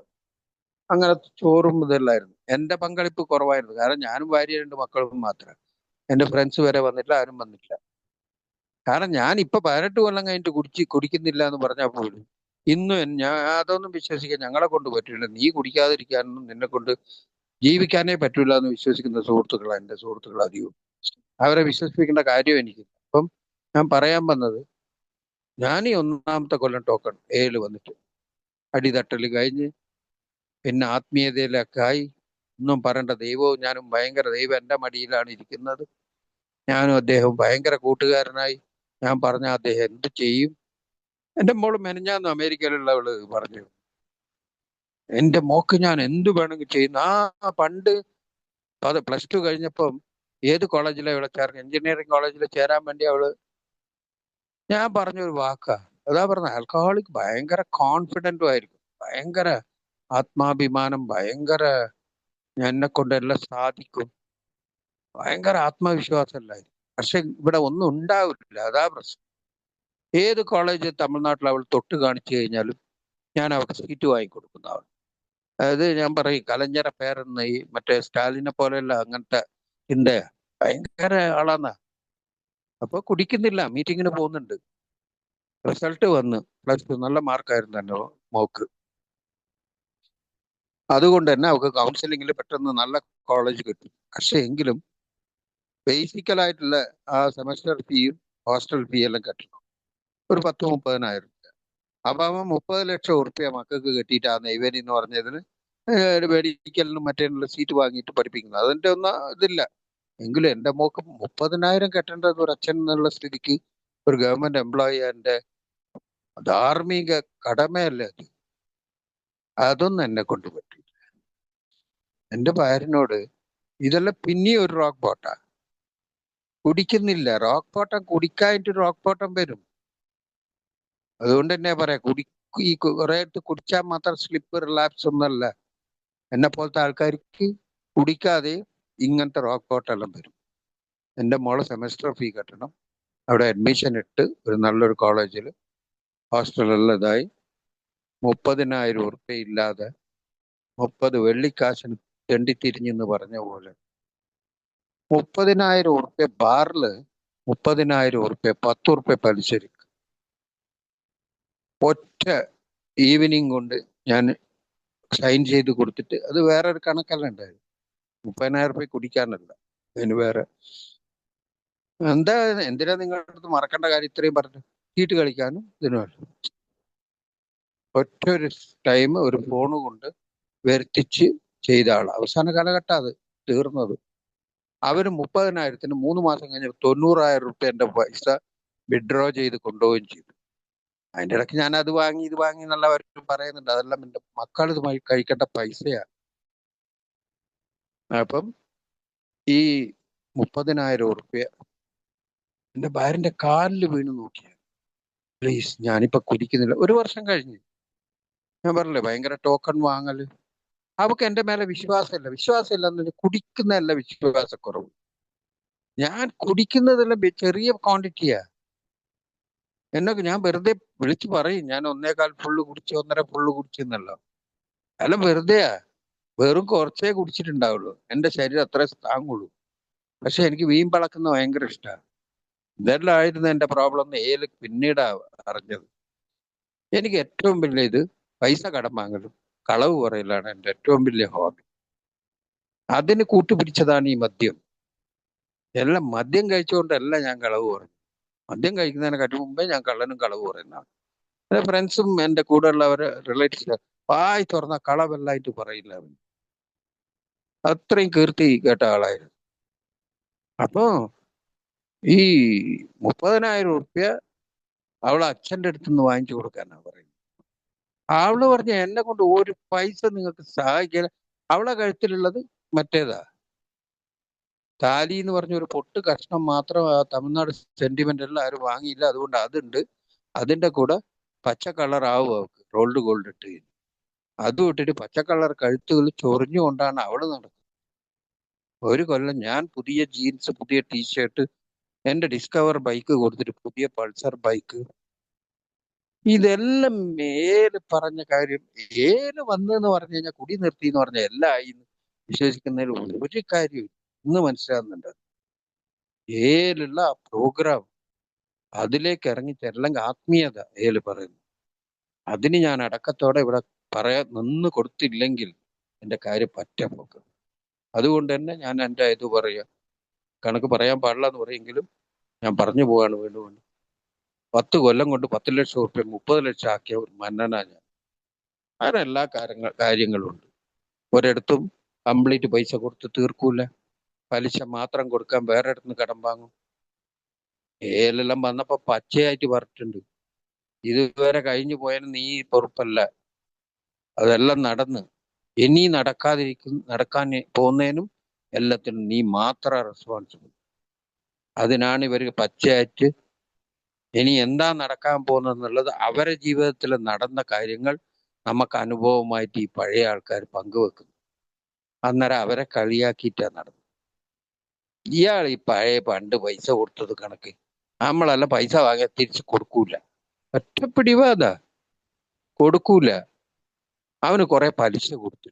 അങ്ങനത്തെ ചോറും ഇതെല്ലായിരുന്നു. എന്റെ പങ്കളിപ്പ് കുറവായിരുന്നു, കാരണം ഞാനും ഭാര്യ 2 മക്കളും മാത്രം. എന്റെ ഫ്രണ്ട്സ് വരെ വന്നിട്ടില്ല, ആരും വന്നിട്ടില്ല. കാരണം ഞാൻ ഇപ്പൊ 18 കൊല്ലം കഴിഞ്ഞിട്ട് കുടിക്കുന്നില്ല എന്ന് പറഞ്ഞാൽ പോലും ഇന്നും ഞാൻ അതൊന്നും വിശ്വസിക്കാൻ ഞങ്ങളെ കൊണ്ട് പറ്റില്ല. നീ കുടിക്കാതിരിക്കാനൊന്നും നിന്നെ കൊണ്ട് ജീവിക്കാനേ പറ്റൂല എന്ന് വിശ്വസിക്കുന്ന സുഹൃത്തുക്കളാണ് എന്റെ സുഹൃത്തുക്കൾ അധികവും. അവരെ വിശ്വസിപ്പിക്കേണ്ട കാര്യം എനിക്ക്. അപ്പം ഞാൻ പറയാൻ വന്നത്, ഞാൻ ഈ 1ാമത്തെ കൊല്ലം ടോക്കൺ വന്നിട്ട് അടിതട്ടൽ കഴിഞ്ഞ് പിന്നെ ആത്മീയതയിലൊക്കെ ആയി. ഒന്നും പറയേണ്ട, ദൈവവും ഞാനും ഭയങ്കര, ദൈവം എന്റെ മടിയിലാണ് ഇരിക്കുന്നത്. ഞാനും അദ്ദേഹവും ഭയങ്കര കൂട്ടുകാരനായി. ഞാൻ പറഞ്ഞ അദ്ദേഹം എന്ത് ചെയ്യും. എന്റെ മോള് മെനഞ്ഞാന്ന് അമേരിക്കയിലുള്ളവള് പറഞ്ഞു, എന്റെ മോക്ക് ഞാൻ എന്ത് വേണമെങ്കിൽ ചെയ്യുന്നു. പണ്ട് അത് +2 കഴിഞ്ഞപ്പം ഏത് കോളേജിലാണ് ഇവിടെ ചേർന്ന്, എഞ്ചിനീയറിംഗ് കോളേജിൽ ചേരാൻ വേണ്ടി അവള്, ഞാൻ പറഞ്ഞൊരു വാക്കാ അതാ പറഞ്ഞ, ആൽക്കഹോളിക് ഭയങ്കര കോൺഫിഡന്റും ആയിരിക്കും, ഭയങ്കര ആത്മാഭിമാനം, ഭയങ്കര എന്നെ കൊണ്ട് എല്ലാം സാധിക്കും, ഭയങ്കര ആത്മവിശ്വാസമല്ലായിരിക്കും. പക്ഷെ ഇവിടെ ഒന്നും ഉണ്ടാവില്ല, അതാ പ്രശ്നം. ഏത് കോളേജ് തമിഴ്നാട്ടിൽ അവൾ തൊട്ട് കാണിച്ചു കഴിഞ്ഞാലും ഞാൻ അവർക്ക് സീറ്റ് വാങ്ങിക്കൊടുക്കുന്നതാണ്. അതായത് ഞാൻ പറയും, കലഞ്ഞര പേരെന്ന ഈ മറ്റേ സ്റ്റാലിനെ പോലെയല്ല, അങ്ങനത്തെ ചിന്തയാ, ഭയങ്കര ആളാന്നാ. അപ്പൊ കുടിക്കുന്നില്ല, മീറ്റിങ്ങിന് പോകുന്നുണ്ട്. റിസൾട്ട് വന്ന് +2 നല്ല മാർക്കായിരുന്നു എൻ്റെ മോക്ക്. അതുകൊണ്ട് തന്നെ അവർക്ക് കൗൺസിലിങ്ങിൽ പെട്ടെന്ന് നല്ല കോളേജ് കിട്ടും. പക്ഷെ എങ്കിലും ബേസിക്കലായിട്ടുള്ള ആ സെമസ്റ്റർ ഫീയും ഹോസ്റ്റൽ ഫീ എല്ലാം കെട്ടണം, ഒരു 10-30,000. അപ്പൊ അവൻ 30 ലക്ഷം ഉറുപ്പ്യ മക്കൾക്ക് കെട്ടിയിട്ട് ആ നെയ്വേലി എന്ന് പറഞ്ഞതിന് മെഡിക്കലിനും മറ്റേനുള്ള സീറ്റ് വാങ്ങിയിട്ട് പഠിപ്പിക്കുന്നത്. അതിന്റെ ഒന്നും ഇതില്ല. എങ്കിലും എന്റെ മോക്ക് 30,000 കെട്ടേണ്ടത് ഒരു അച്ഛൻ എന്നുള്ള സ്ഥിതിക്ക്, ഒരു ഗവൺമെന്റ് എംപ്ലോയി, എന്റെ ധാർമ്മിക കടമയല്ലേ അത്. അതൊന്നും എന്നെ കൊണ്ട് പറ്റില്ല. എന്റെ ഭാര്യനോട് ഇതെല്ലാം പിന്നെയും ഒരു റോക്ക് ബോട്ടാ, കുടിക്കുന്നില്ല. റോക്ക് ബോട്ടം കുടിക്കാനായിട്ട് റോക്ക് ബോട്ടം വരും. അതുകൊണ്ട് തന്നെ പറയാം, ഈ കുറെ കുടിച്ചാൽ മാത്രം സ്ലിപ്പ് റിലാപ്സ് ഒന്നല്ല. എന്നെ പോലത്തെ ആൾക്കാർക്ക് കുടിക്കാതെ ഇങ്ങനത്തെ റോക്ക് ബോട്ടെല്ലാം വരും. എൻ്റെ മോളെ സെമസ്റ്റർ ഫീ കെട്ടണം, അവിടെ അഡ്മിഷൻ ഇട്ട് ഒരു നല്ലൊരു കോളേജിൽ ഹോസ്റ്റലെല്ലാം ഇതായി 30,000 ഉറുപ്പ്യ ഇല്ലാതെ 30 വെള്ളിക്കാശിന് തെണ്ടിത്തിരിഞ്ഞെന്ന് പറഞ്ഞ പോലെ 30,000 ഉറുപ്പ്യ ബാറില്, 30,000 ഉറുപ്പ്യ 10 ഉറുപ്പ്യ പലിശക്ക് ഒറ്റ ഈവനിങ് കൊണ്ട് ഞാൻ സൈൻ ചെയ്ത് കൊടുത്തിട്ട്, അത് വേറൊരു കണക്കല്ല ഉണ്ടായത്. 30,000 ഉറുപ്പ്യ കുടിക്കാനല്ല, അതിന് വേറെ എന്താ. എന്തിനാ നിങ്ങളുടെ അടുത്ത് മറക്കേണ്ട കാര്യം ഇത്രയും പറഞ്ഞു? ചീട്ട് കളിക്കാനും ഇതിനുമല്ല. ഒറ്റ ഒരു ടൈം ഒരു ഫോണ് കൊണ്ട് വരുത്തിച്ച് ചെയ്ത ആൾ. അവസാന കാലഘട്ടം അത് തീർന്നത്. അവര് 30,000-ന് 3 മാസം കഴിഞ്ഞ് 90,000 ഉറുപ്പ്യ എന്റെ പൈസ വിഡ്രോ ചെയ്ത് കൊണ്ടുപോവുകയും ചെയ്തു. അതിന്റെ ഇടയ്ക്ക് ഞാൻ അത് വാങ്ങി ഇത് വാങ്ങി എന്നുള്ള അവർ പറയുന്നുണ്ട്. അതെല്ലാം എന്റെ മക്കൾ ഇത് കഴിക്കേണ്ട പൈസയാണ്. അപ്പം ഈ 30,000 ഉറുപ്പ്യ എന്റെ ഭാര്യന്റെ കാലിൽ വീണ് നോക്കിയ, പ്ലീസ് ഞാനിപ്പോ കുടിക്കുന്നില്ല. 1 വർഷം കഴിഞ്ഞ് ഞാൻ പറഞ്ഞില്ലേ ഭയങ്കര ടോക്കൺ വാങ്ങല്. അവക്ക് എന്റെ മേലെ വിശ്വാസമില്ല. വിശ്വാസമില്ല എന്ന് പറഞ്ഞാൽ കുടിക്കുന്നതല്ല വിശ്വാസക്കുറവ്. ഞാൻ കുടിക്കുന്നതെല്ലാം ചെറിയ ക്വാണ്ടിറ്റിയാ. എന്നൊക്കെ ഞാൻ വെറുതെ വിളിച്ചു പറയും, ഞാൻ 1.25 ഫുള്ള് കുടിച്ചു, 1.5 ഫുള്ള് കുടിച്ചെന്നല്ലോ. അതെല്ലാം വെറുതെയാ. വെറും കുറച്ചേ കുടിച്ചിട്ടുണ്ടാവുള്ളൂ. എന്റെ ശരീരം അത്രേ താങ്ങുള്ളൂ. പക്ഷെ എനിക്ക് വീൻ പളക്കുന്ന ഭയങ്കര ഇഷ്ടമാണ്. ഇതെല്ലാം ആയിരുന്നു എന്റെ പ്രോബ്ലം എന്ന് പിന്നീടാ അറിഞ്ഞത്. എനിക്ക് ഏറ്റവും വലിയ ഇത് പൈസ കടം വാങ്ങലും കളവ് പറയലാണ് എന്റെ ഏറ്റവും വലിയ ഹോബി. അതിന് കൂട്ടുപിടിച്ചതാണ് ഈ മദ്യം. എല്ലാം മദ്യം കഴിച്ചുകൊണ്ടല്ല ഞാൻ കളവ് പറയും. മദ്യം കഴിക്കുന്നതിനെക്കാട്ടി മുമ്പേ ഞാൻ കള്ളനും കളവ് പറയുന്നതാണ്. എന്റെ ഫ്രണ്ട്സും എന്റെ കൂടെ ഉള്ളവര് റിലേറ്റീവ്സ് വായി തുറന്ന കളവെല്ലായിട്ട് പറയില്ല അവൻ. അത്രയും കീർത്തി കേട്ട ആളായിരുന്നു. അപ്പോ ഈ 30,000 ഉറുപ്പ്യ അവളെ അച്ഛന്റെ അടുത്ത് നിന്ന് വാങ്ങിച്ചു കൊടുക്കാനാ പറയുന്നത്. അവള് പറഞ്ഞ എന്നെ കൊണ്ട് ഒരു പൈസ നിങ്ങൾക്ക് സഹായിക്കാൻ. അവളെ കഴുത്തിലുള്ളത് മറ്റേതാ, താലി എന്ന് പറഞ്ഞ ഒരു പൊട്ട് കഷ്ണം മാത്രം. ആ തമിഴ്നാട് സെന്റിമെന്റ് എല്ലാം ആരും വാങ്ങിയില്ല, അതുകൊണ്ട് അതുണ്ട്. അതിന്റെ കൂടെ പച്ച കളർ ആവും അവൾക്ക്, റോൾഡ് ഗോൾഡ് ഇട്ട്. അതും ഇട്ടിട്ട് പച്ച കളർ കഴുത്തുകൾ ചൊറിഞ്ഞുകൊണ്ടാണ് അവള് നടക്കുന്നത്. 1 കൊല്ലം ഞാൻ പുതിയ ജീൻസ്, പുതിയ ടീഷർട്ട്, എന്റെ ഡിസ്കവർ ബൈക്ക് കൊടുത്തിട്ട് പുതിയ പൾസർ ബൈക്ക്. ഇതെല്ലാം പറഞ്ഞ കാര്യം. വന്നെന്ന് പറഞ്ഞു കഴിഞ്ഞാൽ കുടി നിർത്തി എന്ന് പറഞ്ഞാൽ എല്ലാം ആയി വിശ്വസിക്കുന്നതിൽ ഒരു കാര്യം ഇന്ന് മനസ്സിലാകുന്നുണ്ട്. ഏലുള്ള ആ പ്രോഗ്രാം, അതിലേക്ക് ഇറങ്ങിച്ചെല്ലെങ്കിൽ ആത്മീയത പറയുന്നു. അതിന് ഞാൻ അടക്കത്തോടെ ഇവിടെ നിന്ന് കൊടുത്തില്ലെങ്കിൽ എന്റെ കാര്യം പോക്ക്. അതുകൊണ്ട് തന്നെ ഞാൻ എൻ്റെ ഇത് പറയാ, കണക്ക് പറയാൻ പാടില്ല എന്ന് പറയെങ്കിലും ഞാൻ പറഞ്ഞു പോവാണ് വീണ്ടും വീണ്ടും. 10 കൊല്ലം കൊണ്ട് 10 ലക്ഷം ഉറുപ്പ്യ 30 ലക്ഷം ആക്കിയ ഒരു മന്നനാ ഞാൻ. അങ്ങനെ എല്ലാ കാര്യങ്ങളും ഉണ്ട്. ഒരിടത്തും കംപ്ലീറ്റ് പൈസ കൊടുത്ത് തീർക്കൂല. പലിശ മാത്രം കൊടുക്കാൻ വേറെ ഇടത്തുനിന്ന് കടം വാങ്ങും. ഏലെല്ലാം വന്നപ്പോ പച്ചയായിട്ട് പറഞ്ഞിട്ടുണ്ട്, ഇതുവരെ കഴിഞ്ഞു പോയാലും നീ പൊറുപ്പല്ല. അതെല്ലാം നടന്ന് ഇനി നടക്കാൻ പോകുന്നതിനും എല്ലാത്തിനും നീ മാത്രം റെസ്പോൺസിബിൾ. അതിനാണ് ഇവര് പച്ചയായിട്ട് ഇനി എന്താ നടക്കാൻ പോകുന്നതെന്നുള്ളത് അവരെ ജീവിതത്തിൽ നടന്ന കാര്യങ്ങൾ നമുക്ക് അനുഭവമായിട്ട് ഈ പഴയ ആൾക്കാർ പങ്കുവെക്കുന്നു. അന്നേരം അവരെ കളിയാക്കിയിട്ടാ നടന്നത്. ഇയാൾ ഈ പണ്ട് പൈസ കൊടുത്തത് കണക്ക് നമ്മളല്ല പൈസ വാങ്ങിയ തിരിച്ച് കൊടുക്കൂല. ഒറ്റപ്പിടിവാദ കൊടുക്കൂല. അവന് കുറെ പലിശ കൊടുത്തു.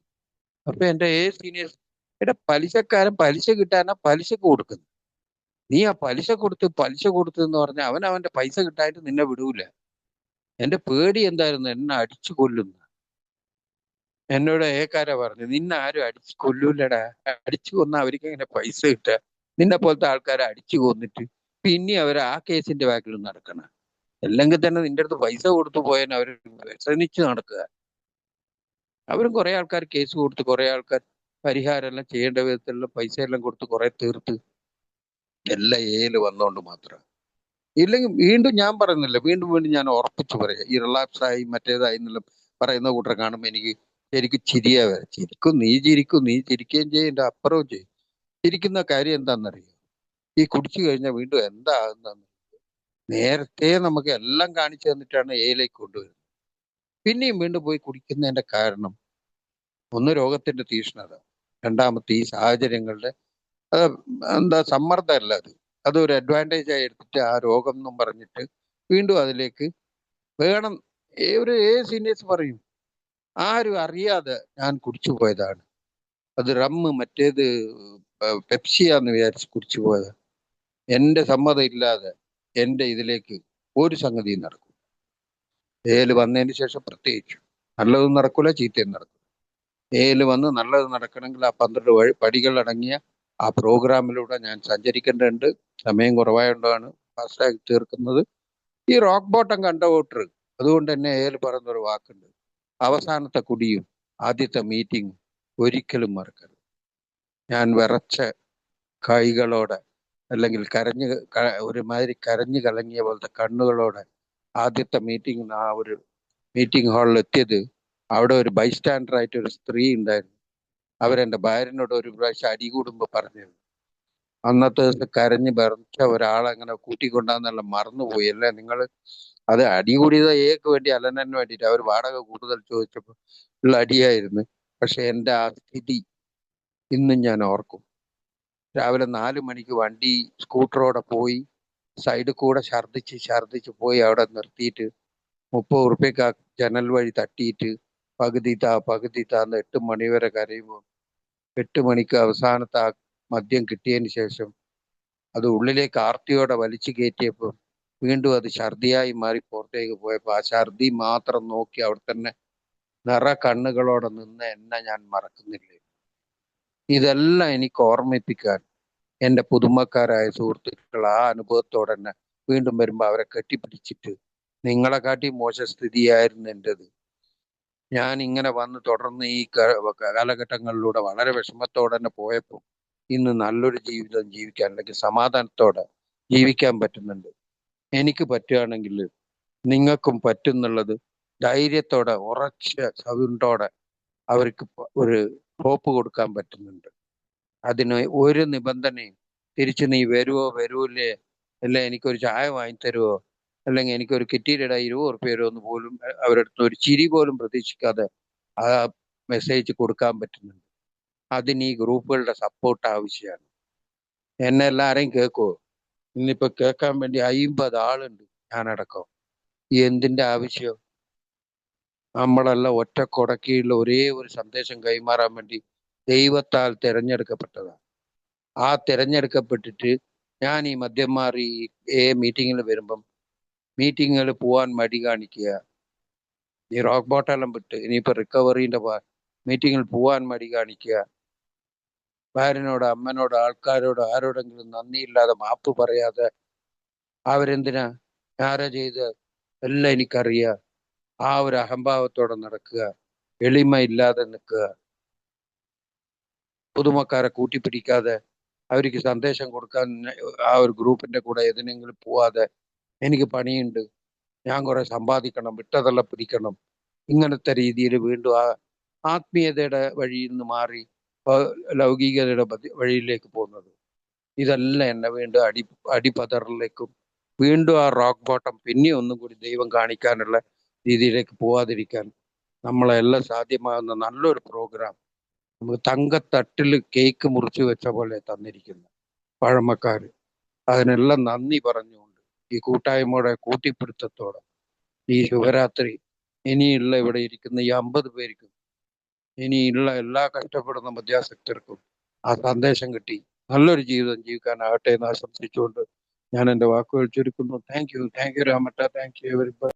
അപ്പൊ എന്റെ സീനിയേഴ്സ്, പലിശക്കാരൻ പലിശ കിട്ടാനാ പലിശക്ക് കൊടുക്കുന്നത്. നീ ആ പലിശ കൊടുത്തു എന്ന് പറഞ്ഞാൽ അവൻ അവന്റെ പൈസ കിട്ടാനായിട്ട് നിന്നെ വിടൂല. എന്റെ പേടി എന്തായിരുന്നു, എന്നെ അടിച്ചു കൊല്ലുന്നു. എന്നോട് ഏക്കാരാ പറഞ്ഞു, നിന്നെ ആരും അടിച്ചു കൊല്ലൂലടാ. അടിച്ചു കൊന്ന അവർക്ക് എങ്ങനെ പൈസ കിട്ടുക? നിന്നെ പോലത്തെ ആൾക്കാരെ അടിച്ചു കൊന്നിട്ട് പിന്നെ അവർ ആ കേസിന്റെ ബാക്കിൽ നടക്കണം. അല്ലെങ്കിൽ തന്നെ നിന്റെ അടുത്ത് പൈസ കൊടുത്തു പോയാൽ അവർ വ്യസനിച്ച് നടക്കുക. അവരും കുറെ ആൾക്കാർ കേസ് കൊടുത്ത്, കുറെ ആൾക്കാർ പരിഹാരം എല്ലാം ചെയ്യേണ്ട വിധത്തിലുള്ള പൈസ എല്ലാം കൊടുത്ത് കുറെ തീർത്ത് എല്ലാം വന്നോണ്ട് മാത്രം. ഇല്ലെങ്കിൽ വീണ്ടും ഞാൻ പറയുന്നില്ല, വീണ്ടും വീണ്ടും ഞാൻ ഉറപ്പിച്ചു പറയാം, ഈ റിലാപ്സ് ആയി മറ്റേതായി എന്നെല്ലാം പറയുന്ന കൂട്ടരെ കാണുമ്പോൾ എനിക്ക് ശരിക്കും ചിരിയാ വരെ. നീ ചിരിക്കുകയും ചെയ്യും, എന്റെ അപ്പുറവും ചെയ്യും. ചിരിക്കുന്ന കാര്യം എന്താണെന്നറിയോ? ഈ കുടിച്ചു കഴിഞ്ഞാൽ വീണ്ടും എന്താ ആകുന്നതെന്ന് നേരത്തെ നമുക്ക് എല്ലാം കാണിച്ചു തന്നിട്ടാണ് എയിലേക്ക് കൊണ്ടുവരുന്നത്. പിന്നെയും വീണ്ടും പോയി കുടിക്കുന്നതിന്റെ കാരണം ഒന്ന് രോഗത്തിന്റെ തീഷ്ണത, രണ്ടാമത്തെ ഈ സാഹചര്യങ്ങളുടെ എന്താ സമ്മർദ്ദമല്ല, അതൊരു അഡ്വാൻറ്റേജ് ആയി എടുത്തിട്ട് ആ രോഗം എന്നും പറഞ്ഞിട്ട് വീണ്ടും അതിലേക്ക് വേണം. സീനിയേഴ്സ് പറയും, ആരും അറിയാതെ ഞാൻ കുടിച്ചു പോയതാണ്, അത് റമ്മ് മറ്റേത് പെപ്സിയാന്ന് വിചാരിച്ച് കുടിച്ചു പോയത്. എന്റെ സമ്മതം ഇല്ലാതെ എന്റെ ഇതിലേക്ക് ഒരു സംഗതിയും നടക്കും. വന്നതിന് ശേഷം പ്രത്യേകിച്ചു നല്ലതും നടക്കൂല, ചീത്തയും നടക്കും. വന്ന് നല്ലത് നടക്കണമെങ്കിൽ ആ 12 പടികൾ അടങ്ങിയ ആ പ്രോഗ്രാമിലൂടെ ഞാൻ സഞ്ചരിക്കേണ്ടതുണ്ട്. സമയം കുറവായതുകൊണ്ടാണ് ഫാസ്റ്റാಗಿ തീർക്കുന്നത്. ഈ റോക്ക് ബോട്ടം കണ്ട വോട്ടർ, അതുകൊണ്ട് തന്നെ പറയുന്നൊരു വാക്കുണ്ട്, അവസാനത്തെ കുടിയും ആദ്യത്തെ മീറ്റിംഗ് ഒരിക്കലും മറക്കരുത്. ഞാൻ വിറച്ച കൈകളോടെ അല്ലെങ്കിൽ ഒരുമാതിരി കരഞ്ഞു കലങ്ങിയ പോലത്തെ കണ്ണുകളോടെ ആദ്യത്തെ മീറ്റിംഗ് ആ ഒരു മീറ്റിംഗ് ഹാളിൽ എത്തിയത്, അവിടെ ഒരു ബൈസ്റ്റാൻഡർ ആയിട്ട് ഒരു സ്ത്രീ ഉണ്ടായിരുന്നു. അവരെന്റെ ഭാര്യനോട് ഒരു പ്രാവശ്യം അടി കൂടുമ്പോ പറഞ്ഞു, അന്നത്തെ ദിവസം കരഞ്ഞ് ബെർച്ച ഒരാളെ അങ്ങനെ കൂട്ടിക്കൊണ്ടാന്നുള്ള മറന്നുപോയി അല്ലേ നിങ്ങൾ. അത് അടി കൂടിയത് ഏക്ക് വേണ്ടി അലനന് വേണ്ടിയിട്ട് അവർ വാടക കൂടുതൽ ചോദിച്ചപ്പോൾ ഉള്ള അടിയായിരുന്നു. പക്ഷെ എൻ്റെ ആ സ്ഥിതി ഇന്നും ഞാൻ ഓർക്കും. രാവിലെ 4 മണിക്ക് വണ്ടി സ്കൂട്ടറോടെ പോയി, സൈഡിൽ കൂടെ ഛർദിച്ച് പോയി അവിടെ നിർത്തിയിട്ട് 30 ഉറുപ്പ്യക്ക് ആ ജനൽ വഴി തട്ടിയിട്ട് പകുതി താന്ന് 8 മണി വരെ കരയുമ്പോൾ 8 മണിക്ക് അവസാനത്തെ ആ മദ്യം കിട്ടിയതിന് ശേഷം അത് ഉള്ളിലേക്ക് ആർത്തിയോടെ വലിച്ചു കയറ്റിയപ്പോൾ വീണ്ടും അത് ഛർദിയായി മാറി പുറത്തേക്ക് പോയപ്പോൾ ആ ഛർദി മാത്രം നോക്കി അവിടെ തന്നെ നിറ കണ്ണുകളോടെ നിന്ന് എന്നെ ഞാൻ മറക്കുന്നില്ല. ഇതെല്ലാം എനിക്ക് ഓർമ്മിപ്പിക്കാൻ എൻ്റെ പുതുമക്കാരായ സുഹൃത്തുക്കൾ ആ അനുഭവത്തോടെ തന്നെ വീണ്ടും വരുമ്പോൾ അവരെ കെട്ടിപ്പിടിച്ചിട്ട്, നിങ്ങളെ കാട്ടി മോശ സ്ഥിതിയായിരുന്നു എൻ്റെത്, ഞാൻ ഇങ്ങനെ വന്ന് തുടർന്ന് ഈ കാലഘട്ടങ്ങളിലൂടെ വളരെ വിഷമത്തോടെ തന്നെ പോയപ്പോൾ ഇന്ന് നല്ലൊരു ജീവിതം ജീവിക്കാൻ, അല്ലെങ്കിൽ സമാധാനത്തോടെ ജീവിക്കാൻ പറ്റുന്നുണ്ട്. എനിക്ക് പറ്റുകയാണെങ്കിൽ നിങ്ങൾക്കും പറ്റുന്നുള്ളത് ധൈര്യത്തോടെ ഉറച്ച സൗണ്ടോടെ അവർക്ക് ഒരു ഹോപ്പ് കൊടുക്കാൻ പറ്റുന്നുണ്ട്. അതിന് ഒരു നിബന്ധനയും, തിരിച്ച് നീ വരൂലേ, അല്ല എനിക്കൊരു ചായ വാങ്ങിത്തരുമോ, അല്ലെങ്കിൽ എനിക്കൊരു കിറ്റിയിലിടാൻ 20 ഉറുപ്പ്യ തരുമോ എന്ന് പോലും അവരുടെ അടുത്ത് ഒരു ചിരി പോലും പ്രതീക്ഷിക്കാതെ ആ മെസ്സേജ് കൊടുക്കാൻ പറ്റുന്നുണ്ട്. അതിന് ഈ ഗ്രൂപ്പുകളുടെ സപ്പോർട്ട് ആവശ്യമാണ്. എന്നെ എല്ലാവരെയും കേൾക്കുമോ? ഇന്നിപ്പോ കേൾക്കാൻ വേണ്ടി 50 ആളുണ്ട്, ഞാനടക്കം. എന്തിന്റെ ആവശ്യം? നമ്മളെല്ലാം ഒറ്റ കൊടക്കീഴിൽ ഒരേ ഒരു സന്ദേശം കൈമാറാൻ വേണ്ടി ദൈവത്താൽ തിരഞ്ഞെടുക്കപ്പെട്ടതാണ്. ആ തിരഞ്ഞെടുക്കപ്പെട്ടിട്ട് ഞാൻ ഈ മദ്യന്മാർ ഈ മീറ്റിങ്ങിൽ വരുമ്പം മീറ്റിങ്ങുകൾ പോവാൻ മടി കാണിക്കുക, ഈ റോക്ക് ബോട്ടെല്ലാം വിട്ട് ഇനിയിപ്പോ റിക്കവറിന്റെ മീറ്റിങ്ങിൽ പോവാൻ മടി കാണിക്കുക, ഭാര്യനോട് അമ്മനോട് ആൾക്കാരോട് ആരോടെങ്കിലും നന്ദിയില്ലാതെ മാപ്പ് പറയാതെ അവരെന്തിനാ ആരാ ചെയ്ത് എല്ലാം എനിക്കറിയാം, ആ ഒരു അഹംഭാവത്തോടെ നടക്കുക, എളിമ ഇല്ലാതെ നിൽക്കുക, പുതുമക്കാരെ കൂട്ടിപ്പിടിക്കാതെ അവർക്ക് സന്ദേശം കൊടുക്കാൻ ആ ഒരു ഗ്രൂപ്പിന്റെ കൂടെ ഏതിനെങ്കിലും പോവാതെ എനിക്ക് പണിയുണ്ട്, ഞാൻ കുറെ സമ്പാദിക്കണം, വിട്ടതെല്ലാം പിടിക്കണം, ഇങ്ങനത്തെ രീതിയിൽ വീണ്ടും ആ ആത്മീയതയുടെ വഴിയിൽ നിന്ന് മാറി ലൗകികതയുടെ വഴിയിലേക്ക് പോകുന്നത്, ഇതെല്ലാം എന്നെ വീണ്ടും അടിപതറിലേക്കും വീണ്ടും ആ റോക്ക് ബോട്ടം പിന്നെ ഒന്നും കൂടി ദൈവം കാണിക്കാനുള്ള രീതിയിലേക്ക് പോവാതിരിക്കാൻ നമ്മളെല്ലാം സാധ്യമാകുന്ന നല്ലൊരു പ്രോഗ്രാം നമുക്ക് തങ്കത്തട്ടിൽ കേക്ക് മുറിച്ചു വെച്ച പോലെ തന്നിരിക്കുന്നു പഴമക്കാര്. അതിനെല്ലാം നന്ദി പറഞ്ഞുകൊണ്ട് ഈ കൂട്ടായ്മയുടെ കൂട്ടിപ്പിടുത്തത്തോടെ ഈ ശിവരാത്രി ഇനിയുള്ള ഇവിടെ ഇരിക്കുന്ന ഈ 50 പേർക്കും ഇനിയുള്ള എല്ലാ കഷ്ടപ്പെടുന്ന മധ്യാസക്തർക്കും ആ സന്ദേശം കിട്ടി നല്ലൊരു ജീവിതം ജീവിക്കാനാകട്ടെ എന്ന് ആശംസിച്ചുകൊണ്ട് ഞാൻ എൻ്റെ വാക്കുകൾ ചുരുക്കുന്നു. Thank you Ramatta, thank you everybody.